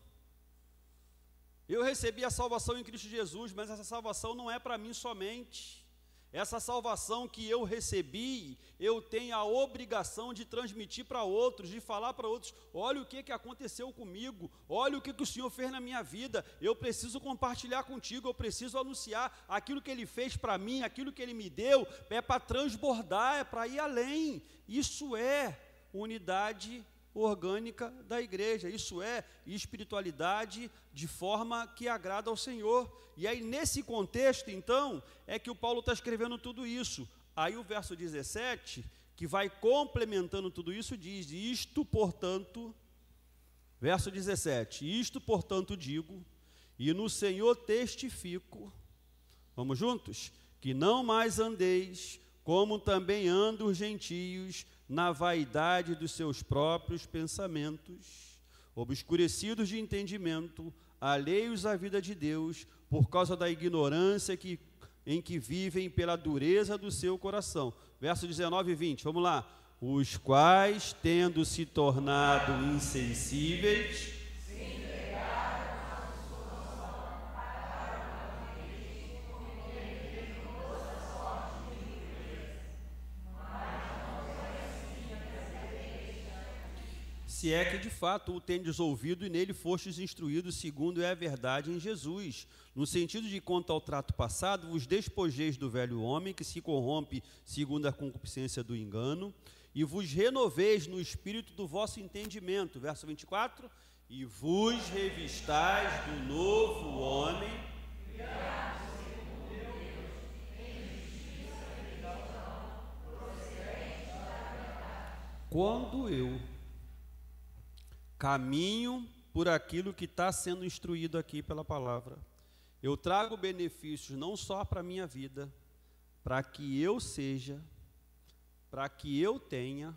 Eu recebi a salvação em Cristo Jesus, mas essa salvação não é para mim somente. Essa salvação que eu recebi, eu tenho a obrigação de transmitir para outros, de falar para outros: olha o que aconteceu comigo, olha o que o Senhor fez na minha vida, eu preciso compartilhar contigo, eu preciso anunciar aquilo que Ele fez para mim, aquilo que Ele me deu, é para transbordar, é para ir além. Isso é unidade orgânica da igreja, isso é espiritualidade de forma que agrada ao Senhor. E aí nesse contexto então é que o Paulo está escrevendo tudo isso. Aí o verso 17, que vai complementando tudo isso, diz: isto portanto, verso 17, isto portanto digo, e no Senhor testifico, vamos juntos? Que não mais andeis como também andam os gentios, na vaidade dos seus próprios pensamentos, obscurecidos de entendimento, alheios à vida de Deus, por causa da ignorância em que vivem pela dureza do seu coração. Verso 19 e 20, vamos lá. Os quais, tendo se tornado insensíveis, se é que de fato o tendes ouvido e nele fostes instruídos, segundo é a verdade em Jesus, no sentido de, quanto ao trato passado, vos despojeis do velho homem, que se corrompe segundo a concupiscência do engano, e vos renoveis no espírito do vosso entendimento, verso 24, e vos revistais do novo homem, quando eu caminho por aquilo que está sendo instruído aqui pela palavra, eu trago benefícios não só para a minha vida, para que eu seja, para que eu tenha,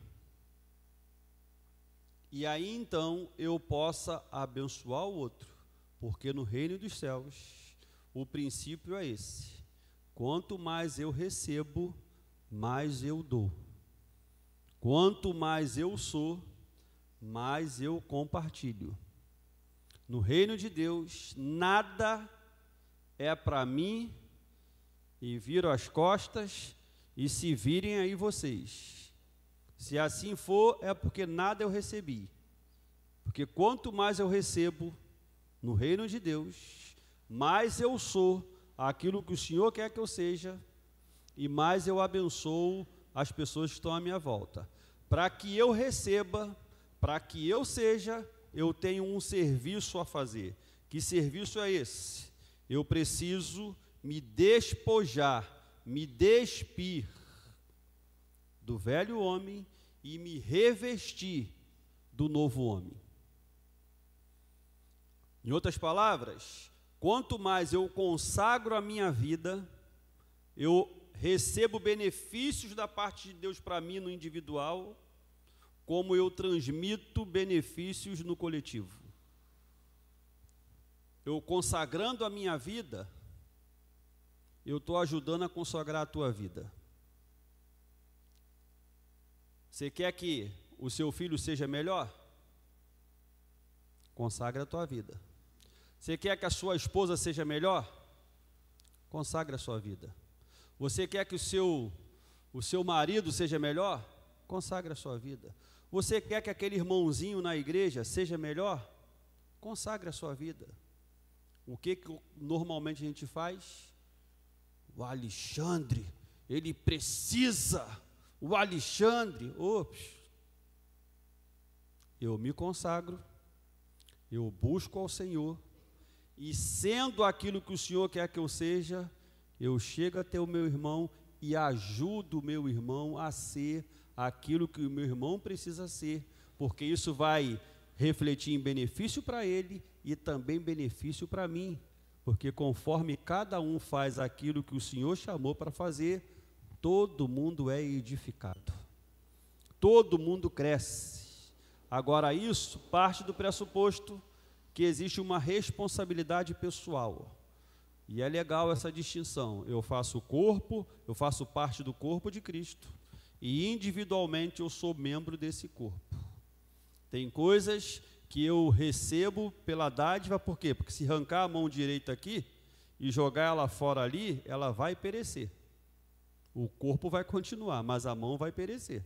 e aí então eu possa abençoar o outro, porque no reino dos céus o princípio é esse: quanto mais eu recebo, mais eu dou. Quanto mais eu sou, mais eu compartilho. No reino de Deus, nada é para mim e viro as costas e se virem aí vocês. Se assim for, é porque nada eu recebi. Porque quanto mais eu recebo no reino de Deus, mais eu sou aquilo que o Senhor quer que eu seja e mais eu abençoo as pessoas que estão à minha volta. Para que eu receba, para que eu seja, eu tenho um serviço a fazer. Que serviço é esse? Eu preciso me despojar, me despir do velho homem e me revestir do novo homem. Em outras palavras, quanto mais eu consagro a minha vida, eu recebo benefícios da parte de Deus para mim no individual, como eu transmito benefícios no coletivo. Eu consagrando a minha vida, eu estou ajudando a consagrar a tua vida. Você quer que o seu filho seja melhor? Consagra a tua vida. Você quer que a sua esposa seja melhor? Consagra a sua vida. Você quer que o seu marido seja melhor? Consagra a sua vida. Você quer que aquele irmãozinho na igreja seja melhor? Consagra a sua vida. O que normalmente a gente faz? O Alexandre, ele precisa. O Alexandre, ops. Eu me consagro, eu busco ao Senhor, e sendo aquilo que o Senhor quer que eu seja, eu chego até o meu irmão e ajudo o meu irmão a ser aquilo que o meu irmão precisa ser, porque isso vai refletir em benefício para ele e também benefício para mim, porque conforme cada um faz aquilo que o Senhor chamou para fazer, todo mundo é edificado, todo mundo cresce. Agora isso parte do pressuposto que existe uma responsabilidade pessoal. E é legal essa distinção. Eu faço o corpo, eu faço parte do corpo de Cristo, e individualmente eu sou membro desse corpo. Tem coisas que eu recebo pela dádiva, por quê? Porque se arrancar a mão direita aqui e jogar ela fora ali, ela vai perecer. O corpo vai continuar, mas a mão vai perecer.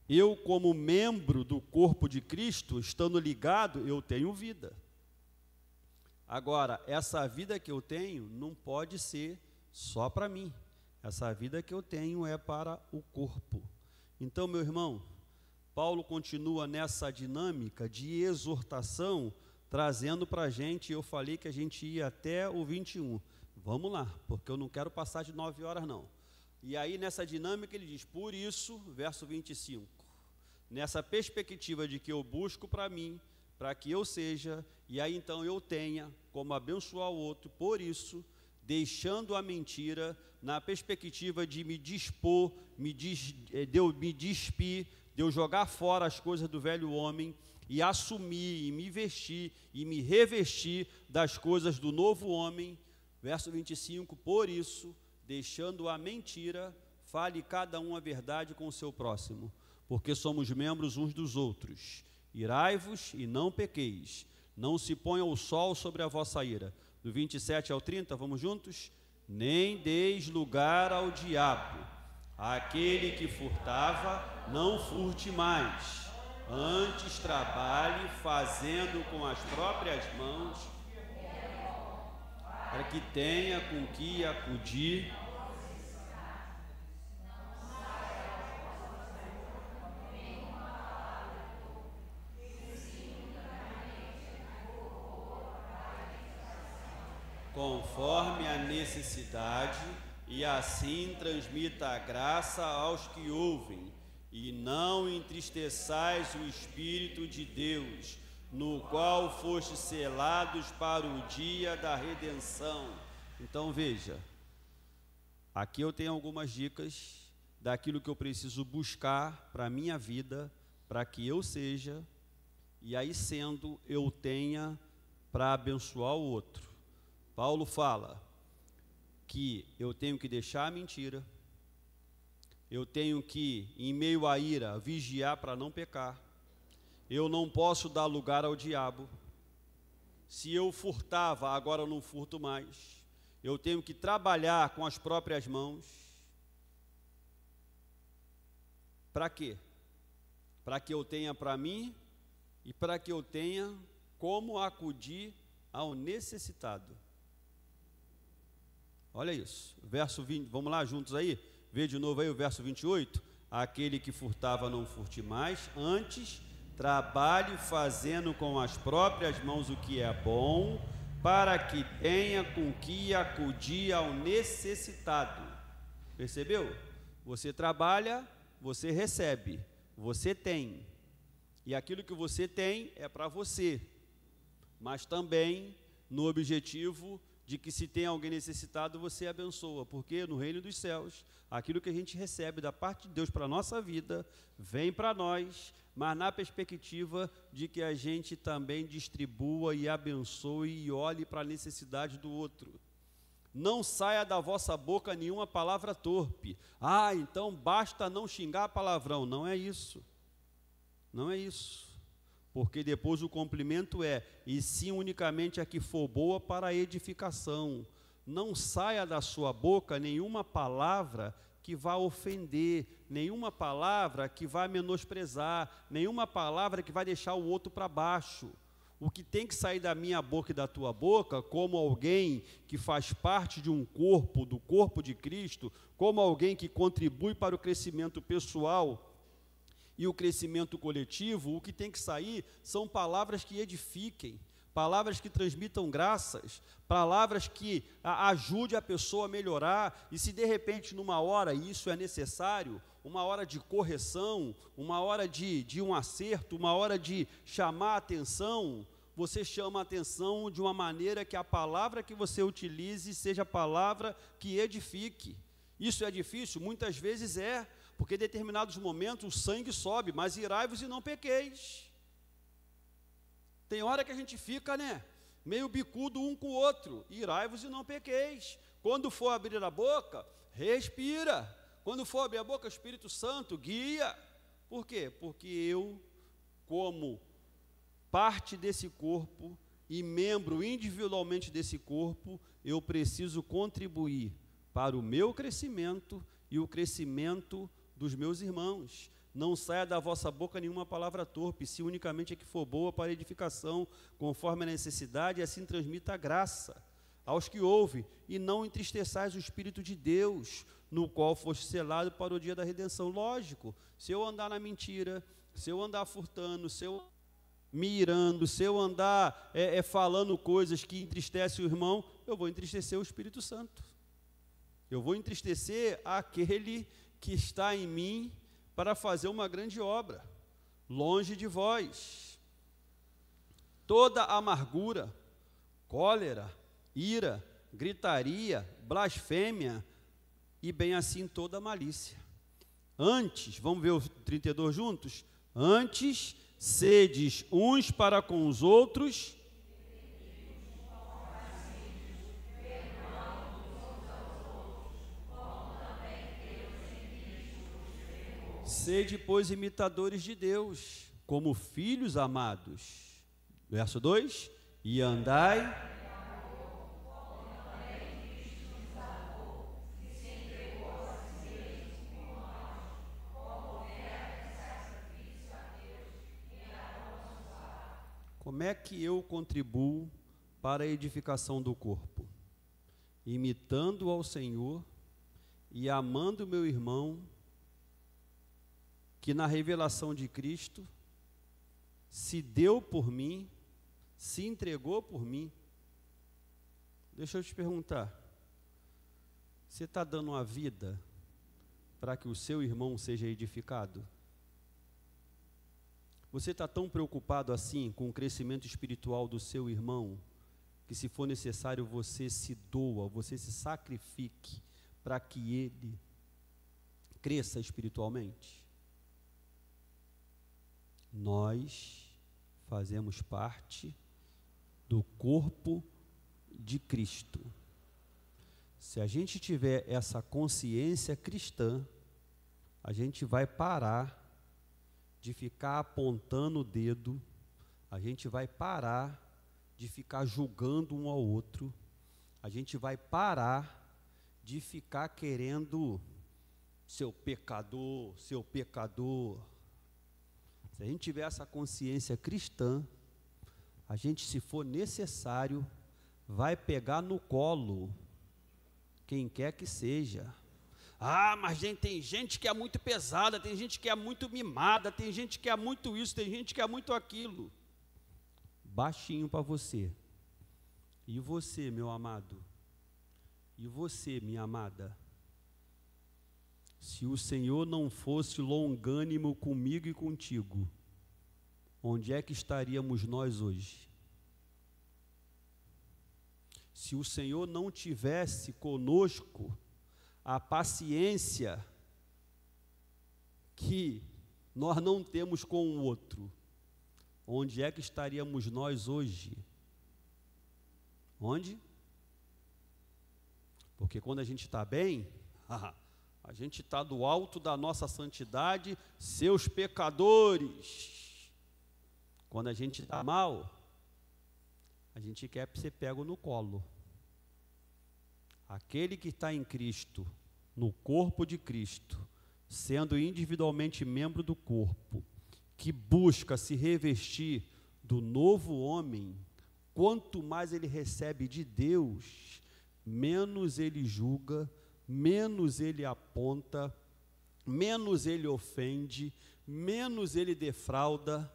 Eu, como membro do corpo de Cristo, estando ligado, eu tenho vida. Agora, essa vida que eu tenho não pode ser só para mim. Essa vida que eu tenho é para o corpo. Então, meu irmão, Paulo continua nessa dinâmica de exortação, trazendo para a gente, eu falei que a gente ia até o 21. Vamos lá, porque eu não quero passar de 9 horas, não. E aí, nessa dinâmica, ele diz, por isso, verso 25, nessa perspectiva de que eu busco para mim, para que eu seja, e aí então eu tenha como abençoar o outro, por isso, deixando a mentira, na perspectiva de me dispor, de eu me despir, de eu jogar fora as coisas do velho homem, e assumir, e me vestir, e me revestir das coisas do novo homem, verso 25, por isso, deixando a mentira, fale cada um a verdade com o seu próximo, porque somos membros uns dos outros. Irai-vos e não pequeis, não se ponha o sol sobre a vossa ira. Do 27 ao 30, vamos juntos? Nem deis lugar ao diabo. Aquele que furtava, não furte mais. Antes trabalhe, fazendo com as próprias mãos, para que tenha com que acudir. Conforme a necessidade, e assim transmita a graça aos que ouvem, e não entristeçais o Espírito de Deus, no qual fostes selados para o dia da redenção. Então veja, aqui eu tenho algumas dicas daquilo que eu preciso buscar para a minha vida, para que eu seja, e aí sendo, eu tenha para abençoar o outro. Paulo fala que eu tenho que deixar a mentira, eu tenho que, em meio à ira, vigiar para não pecar, eu não posso dar lugar ao diabo. Se eu furtava, agora eu não furto mais. Eu tenho que trabalhar com as próprias mãos. Para quê? Para que eu tenha para mim e para que eu tenha como acudir ao necessitado. Olha isso, verso 20, vamos lá juntos aí? Vê de novo aí o verso 28. Aquele que furtava não furte mais, antes trabalhe fazendo com as próprias mãos o que é bom, para que tenha com que acudir ao necessitado. Percebeu? Você trabalha, você recebe, você tem. E aquilo que você tem é para você, mas também no objetivo de que se tem alguém necessitado, você abençoa, porque no reino dos céus, aquilo que a gente recebe da parte de Deus para a nossa vida, vem para nós, mas na perspectiva de que a gente também distribua e abençoe e olhe para a necessidade do outro. Não saia da vossa boca nenhuma palavra torpe. Ah, então basta não xingar palavrão. Não é isso. Não é isso. Porque depois o complemento é, e sim unicamente a que for boa para a edificação. Não saia da sua boca nenhuma palavra que vá ofender, nenhuma palavra que vá menosprezar, nenhuma palavra que vai deixar o outro para baixo. O que tem que sair da minha boca e da tua boca, como alguém que faz parte de um corpo, do corpo de Cristo, como alguém que contribui para o crescimento pessoal e o crescimento coletivo, o que tem que sair são palavras que edifiquem, palavras que transmitam graças, palavras que ajudem a pessoa a melhorar, e se de repente numa hora isso é necessário, uma hora de correção, uma hora de um acerto, uma hora de chamar a atenção, você chama a atenção de uma maneira que a palavra que você utilize seja a palavra que edifique. Isso é difícil? Muitas vezes é, porque em determinados momentos o sangue sobe, mas irai-vos e não pequeis. Tem hora que a gente fica, meio bicudo um com o outro. Irai-vos e não pequeis. Quando for abrir a boca, respira. Quando for abrir a boca, o Espírito Santo guia. Por quê? Porque eu, como parte desse corpo e membro individualmente desse corpo, eu preciso contribuir para o meu crescimento e o crescimento dos meus irmãos. Não saia da vossa boca nenhuma palavra torpe, se unicamente a que for boa para edificação, conforme a necessidade, e assim transmita a graça aos que ouvem, e não entristeçais o Espírito de Deus, no qual foste selado para o dia da redenção. Lógico, se eu andar na mentira, se eu andar furtando, se eu me irando, se eu andar falando coisas que entristecem o irmão, eu vou entristecer o Espírito Santo. Eu vou entristecer aquele que está em mim para fazer uma grande obra, longe de vós. Toda amargura, cólera, ira, gritaria, blasfêmia, e bem assim toda malícia. Antes, vamos ver o 32 juntos? Antes, sedes uns para com os outros, sede, pois, imitadores de Deus, como filhos amados. Verso 2: e andai. Como é que eu contribuo para a edificação do corpo? Imitando ao Senhor e amando o meu irmão, que na revelação de Cristo se deu por mim, se entregou por mim. Deixa eu te perguntar, você está dando a vida para que o seu irmão seja edificado? Você está tão preocupado assim com o crescimento espiritual do seu irmão, que se for necessário você se doa, você se sacrifique para que ele cresça espiritualmente? Nós fazemos parte do corpo de Cristo. Se a gente tiver essa consciência cristã, a gente vai parar de ficar apontando o dedo, a gente vai parar de ficar julgando um ao outro, a gente vai parar de ficar querendo seu pecador. Se a gente tiver essa consciência cristã, a gente, se for necessário, vai pegar no colo quem quer que seja. Ah, mas tem gente que é muito pesada, tem gente que é muito mimada, tem gente que é muito isso, tem gente que é muito aquilo. Baixinho para você. E você, meu amado? E você, minha amada? Se o Senhor não fosse longânimo comigo e contigo, onde é que estaríamos nós hoje? Se o Senhor não tivesse conosco a paciência que nós não temos com o outro, onde é que estaríamos nós hoje? Onde? Porque quando a gente está bem, a gente está do alto da nossa santidade, seus pecadores. Quando a gente está mal, a gente quer ser pego no colo. Aquele que está em Cristo, no corpo de Cristo, sendo individualmente membro do corpo, que busca se revestir do novo homem, quanto mais ele recebe de Deus, menos ele julga, menos ele aponta, menos ele ofende, menos ele defrauda.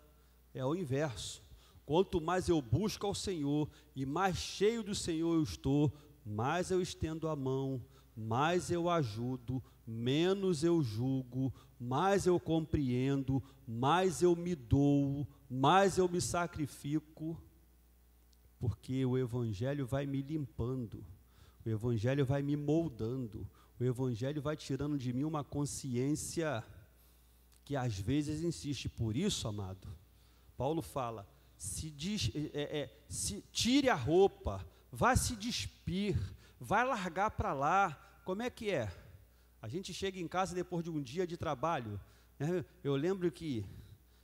É o inverso. Quanto mais eu busco ao Senhor e mais cheio do Senhor eu estou, mais eu estendo a mão, mais eu ajudo, menos eu julgo, mais eu compreendo, mais eu me dou, mais eu me sacrifico, porque o Evangelho vai me limpando, o Evangelho vai me moldando, o Evangelho vai tirando de mim uma consciência que às vezes insiste. Por isso, amado, Paulo fala, tire a roupa, vai se despir, vai largar para lá. Como é que é? A gente chega em casa depois de um dia de trabalho, né? Eu lembro que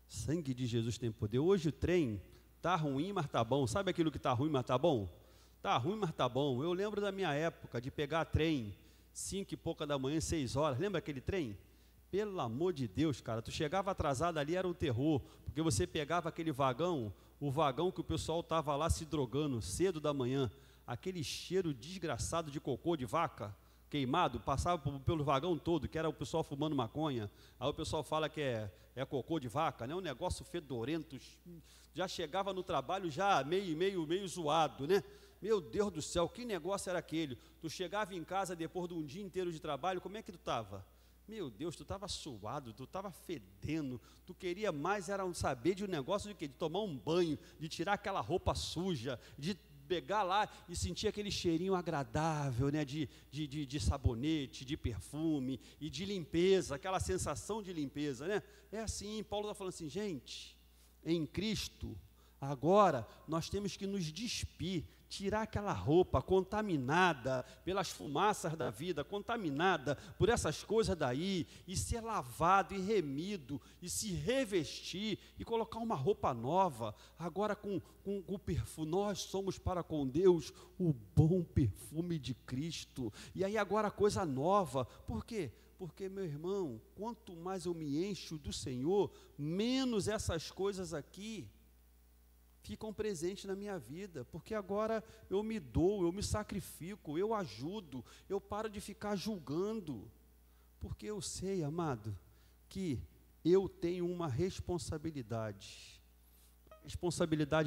sangue de Jesus tem poder. Hoje o trem está ruim, mas está bom. Sabe aquilo que está ruim, mas está bom? Está ruim, mas está bom. Eu lembro da minha época de pegar trem 5 e pouca da manhã, 6 horas, lembra aquele trem? Pelo amor de Deus, cara, tu chegava atrasado ali, era um terror, porque você pegava aquele vagão, o vagão que o pessoal estava lá se drogando, cedo da manhã, aquele cheiro desgraçado de cocô de vaca, queimado, passava pelo vagão todo, que era o pessoal fumando maconha, aí o pessoal fala que é cocô de vaca, né? Um negócio fedorento, já chegava no trabalho já meio zoado, né? Meu Deus do céu, que negócio era aquele? Tu chegava em casa depois de um dia inteiro de trabalho, como é que tu estava? Meu Deus, tu estava suado, tu estava fedendo, tu queria mais era saber de um negócio de quê? De tomar um banho, de tirar aquela roupa suja, de pegar lá e sentir aquele cheirinho agradável, né? de sabonete, de perfume e de limpeza, aquela sensação de limpeza, né? É assim, Paulo está falando assim, gente, em Cristo, agora nós temos que nos despir, tirar aquela roupa contaminada pelas fumaças da vida, contaminada por essas coisas daí, e ser lavado e remido, e se revestir, e colocar uma roupa nova, agora com o perfume, nós somos para com Deus o bom perfume de Cristo, e aí agora coisa nova, por quê? Porque, meu irmão, quanto mais eu me encho do Senhor, menos essas coisas aqui ficam presentes na minha vida, porque agora eu me dou, eu me sacrifico, eu ajudo, eu paro de ficar julgando, porque eu sei, amado, que eu tenho uma responsabilidade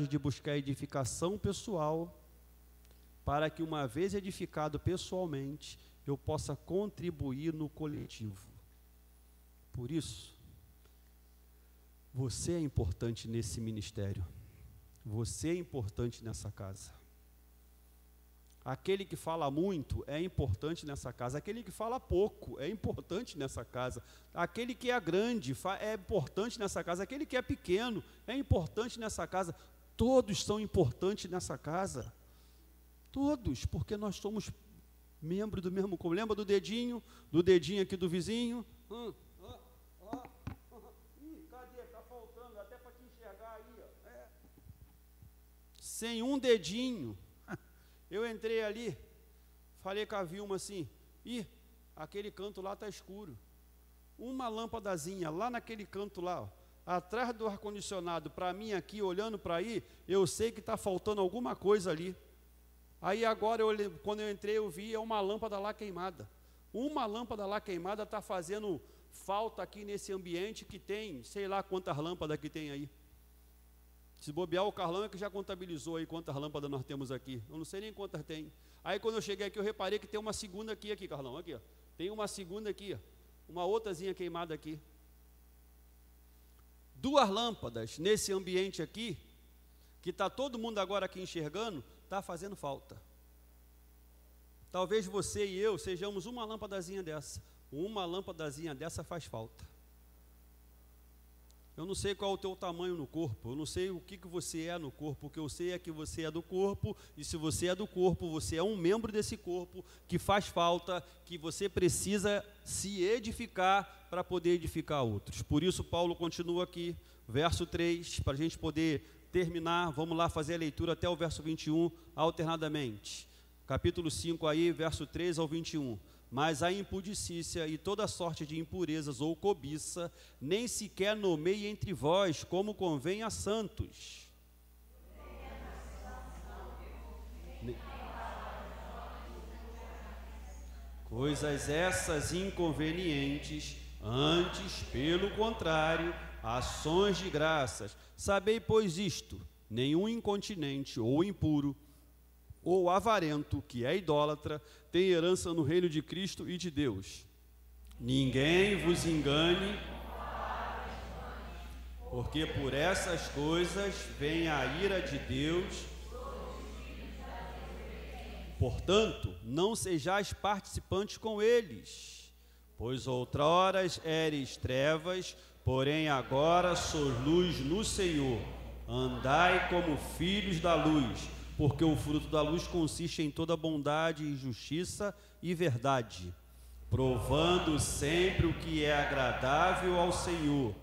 de buscar edificação pessoal, para que uma vez edificado pessoalmente, eu possa contribuir no coletivo. Por isso, você é importante nesse ministério. Você é importante nessa casa. Aquele que fala muito é importante nessa casa. Aquele que fala pouco é importante nessa casa. Aquele que é grande é importante nessa casa. Aquele que é pequeno é importante nessa casa. Todos são importantes nessa casa. Todos, porque nós somos membros do mesmo corpo. Lembra do dedinho aqui do vizinho? Cadê? Está faltando, até para te enxergar aí, ó. Sem um dedinho, eu entrei ali, falei com a Vilma assim, aquele canto lá está escuro, uma lâmpadazinha lá naquele canto lá, ó, atrás do ar-condicionado, para mim aqui, olhando para aí, eu sei que está faltando alguma coisa ali. Aí agora, quando eu entrei, eu vi uma lâmpada lá queimada, está fazendo falta aqui nesse ambiente que tem, sei lá quantas lâmpadas que tem aí. Se bobear, o Carlão é que já contabilizou aí quantas lâmpadas nós temos aqui. Eu não sei nem quantas tem. Aí quando eu cheguei aqui, eu reparei que tem uma segunda aqui, Carlão, aqui, ó. Tem uma segunda aqui, ó. Uma outrazinha queimada aqui. 2 lâmpadas nesse ambiente aqui, que está todo mundo agora aqui enxergando, está fazendo falta. Talvez você e eu sejamos uma lâmpadazinha dessa. Uma lâmpadazinha dessa faz falta. Eu não sei qual é o teu tamanho no corpo, eu não sei o que você é no corpo, o que eu sei é que você é do corpo, e se você é do corpo, você é um membro desse corpo, que faz falta, que você precisa se edificar para poder edificar outros. Por isso Paulo continua aqui, verso 3, para a gente poder terminar, vamos lá fazer a leitura até o verso 21, alternadamente. Capítulo 5 aí, verso 3 ao 21. Mas a impudicícia e toda sorte de impurezas ou cobiça, nem sequer nomeie entre vós, como convém a santos. Coisas essas inconvenientes, antes, pelo contrário, ações de graças. Sabei, pois, isto: nenhum incontinente ou impuro, ou avarento, que é idólatra, tem herança no reino de Cristo e de Deus. Ninguém vos engane, porque por essas coisas vem a ira de Deus. Portanto, não sejais participantes com eles, pois outroras éreis trevas, porém agora sois luz no Senhor. Andai como filhos da luz, porque o fruto da luz consiste em toda bondade e justiça e verdade, provando sempre o que é agradável ao Senhor.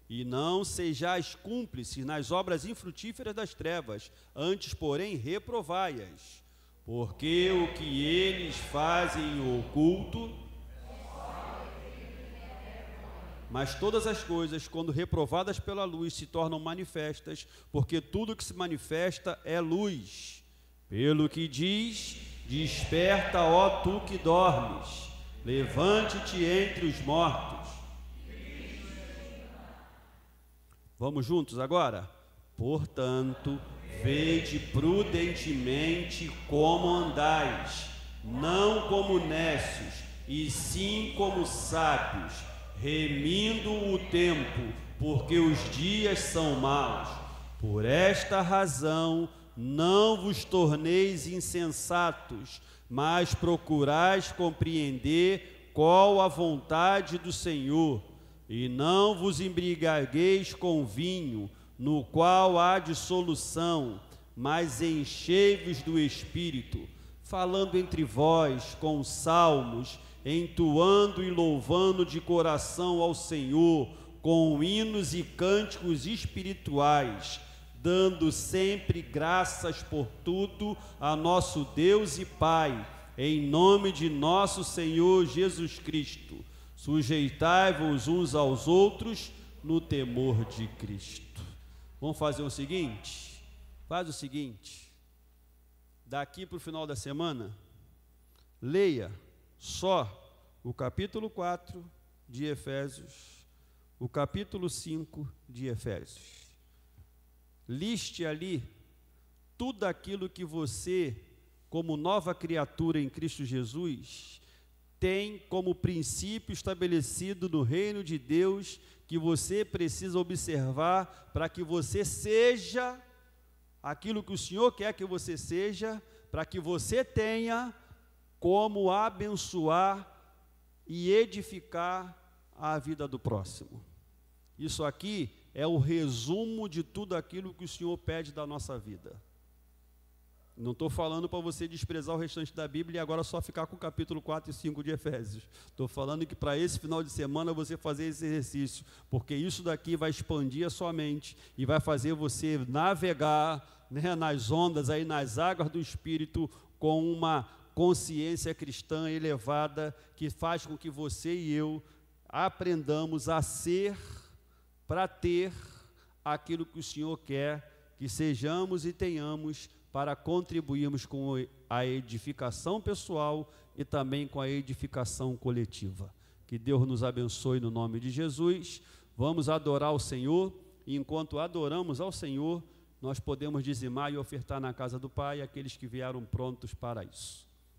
E não sejais cúmplices nas obras infrutíferas das trevas, antes, porém, reprovai-as. porque o que eles fazem em oculto, mas todas as coisas, quando reprovadas pela luz, se tornam manifestas, porque tudo que se manifesta é luz. Pelo que diz: desperta, ó tu que dormes, levante-te entre os mortos. Vamos juntos agora? Portanto, vede prudentemente como andais, não como necios, e sim como sábios, remindo o tempo, porque os dias são maus. Por esta razão, não vos torneis insensatos, mas procurais compreender qual a vontade do Senhor, e não vos embriagueis com vinho, no qual há dissolução, mas enchei-vos do Espírito, falando entre vós com salmos, entoando e louvando de coração ao Senhor, com hinos e cânticos espirituais, dando sempre graças por tudo a nosso Deus e Pai, em nome de nosso Senhor Jesus Cristo. Sujeitai-vos uns aos outros no temor de Cristo. Vamos fazer o seguinte? Faz o seguinte, daqui para o final da semana, leia só o capítulo 4 de Efésios, o capítulo 5 de Efésios. Liste ali tudo aquilo que você, como nova criatura em Cristo Jesus, tem como princípio estabelecido no reino de Deus, que você precisa observar para que você seja aquilo que o Senhor quer que você seja, para que você tenha como abençoar e edificar a vida do próximo. Isso aqui é o resumo de tudo aquilo que o Senhor pede da nossa vida. Não estou falando para você desprezar o restante da Bíblia e agora só ficar com o capítulo 4 e 5 de Efésios. Estou falando que para esse final de semana você fazer esse exercício, porque isso daqui vai expandir a sua mente e vai fazer você navegar, né, nas ondas, aí, nas águas do Espírito, com uma consciência cristã elevada, que faz com que você e eu aprendamos a ser, para ter aquilo que o Senhor quer que sejamos e tenhamos, para contribuirmos com a edificação pessoal e também com a edificação coletiva. Que Deus nos abençoe no nome de Jesus. Vamos adorar o Senhor, e enquanto adoramos ao Senhor, nós podemos dizimar e ofertar na casa do Pai aqueles que vieram prontos para isso.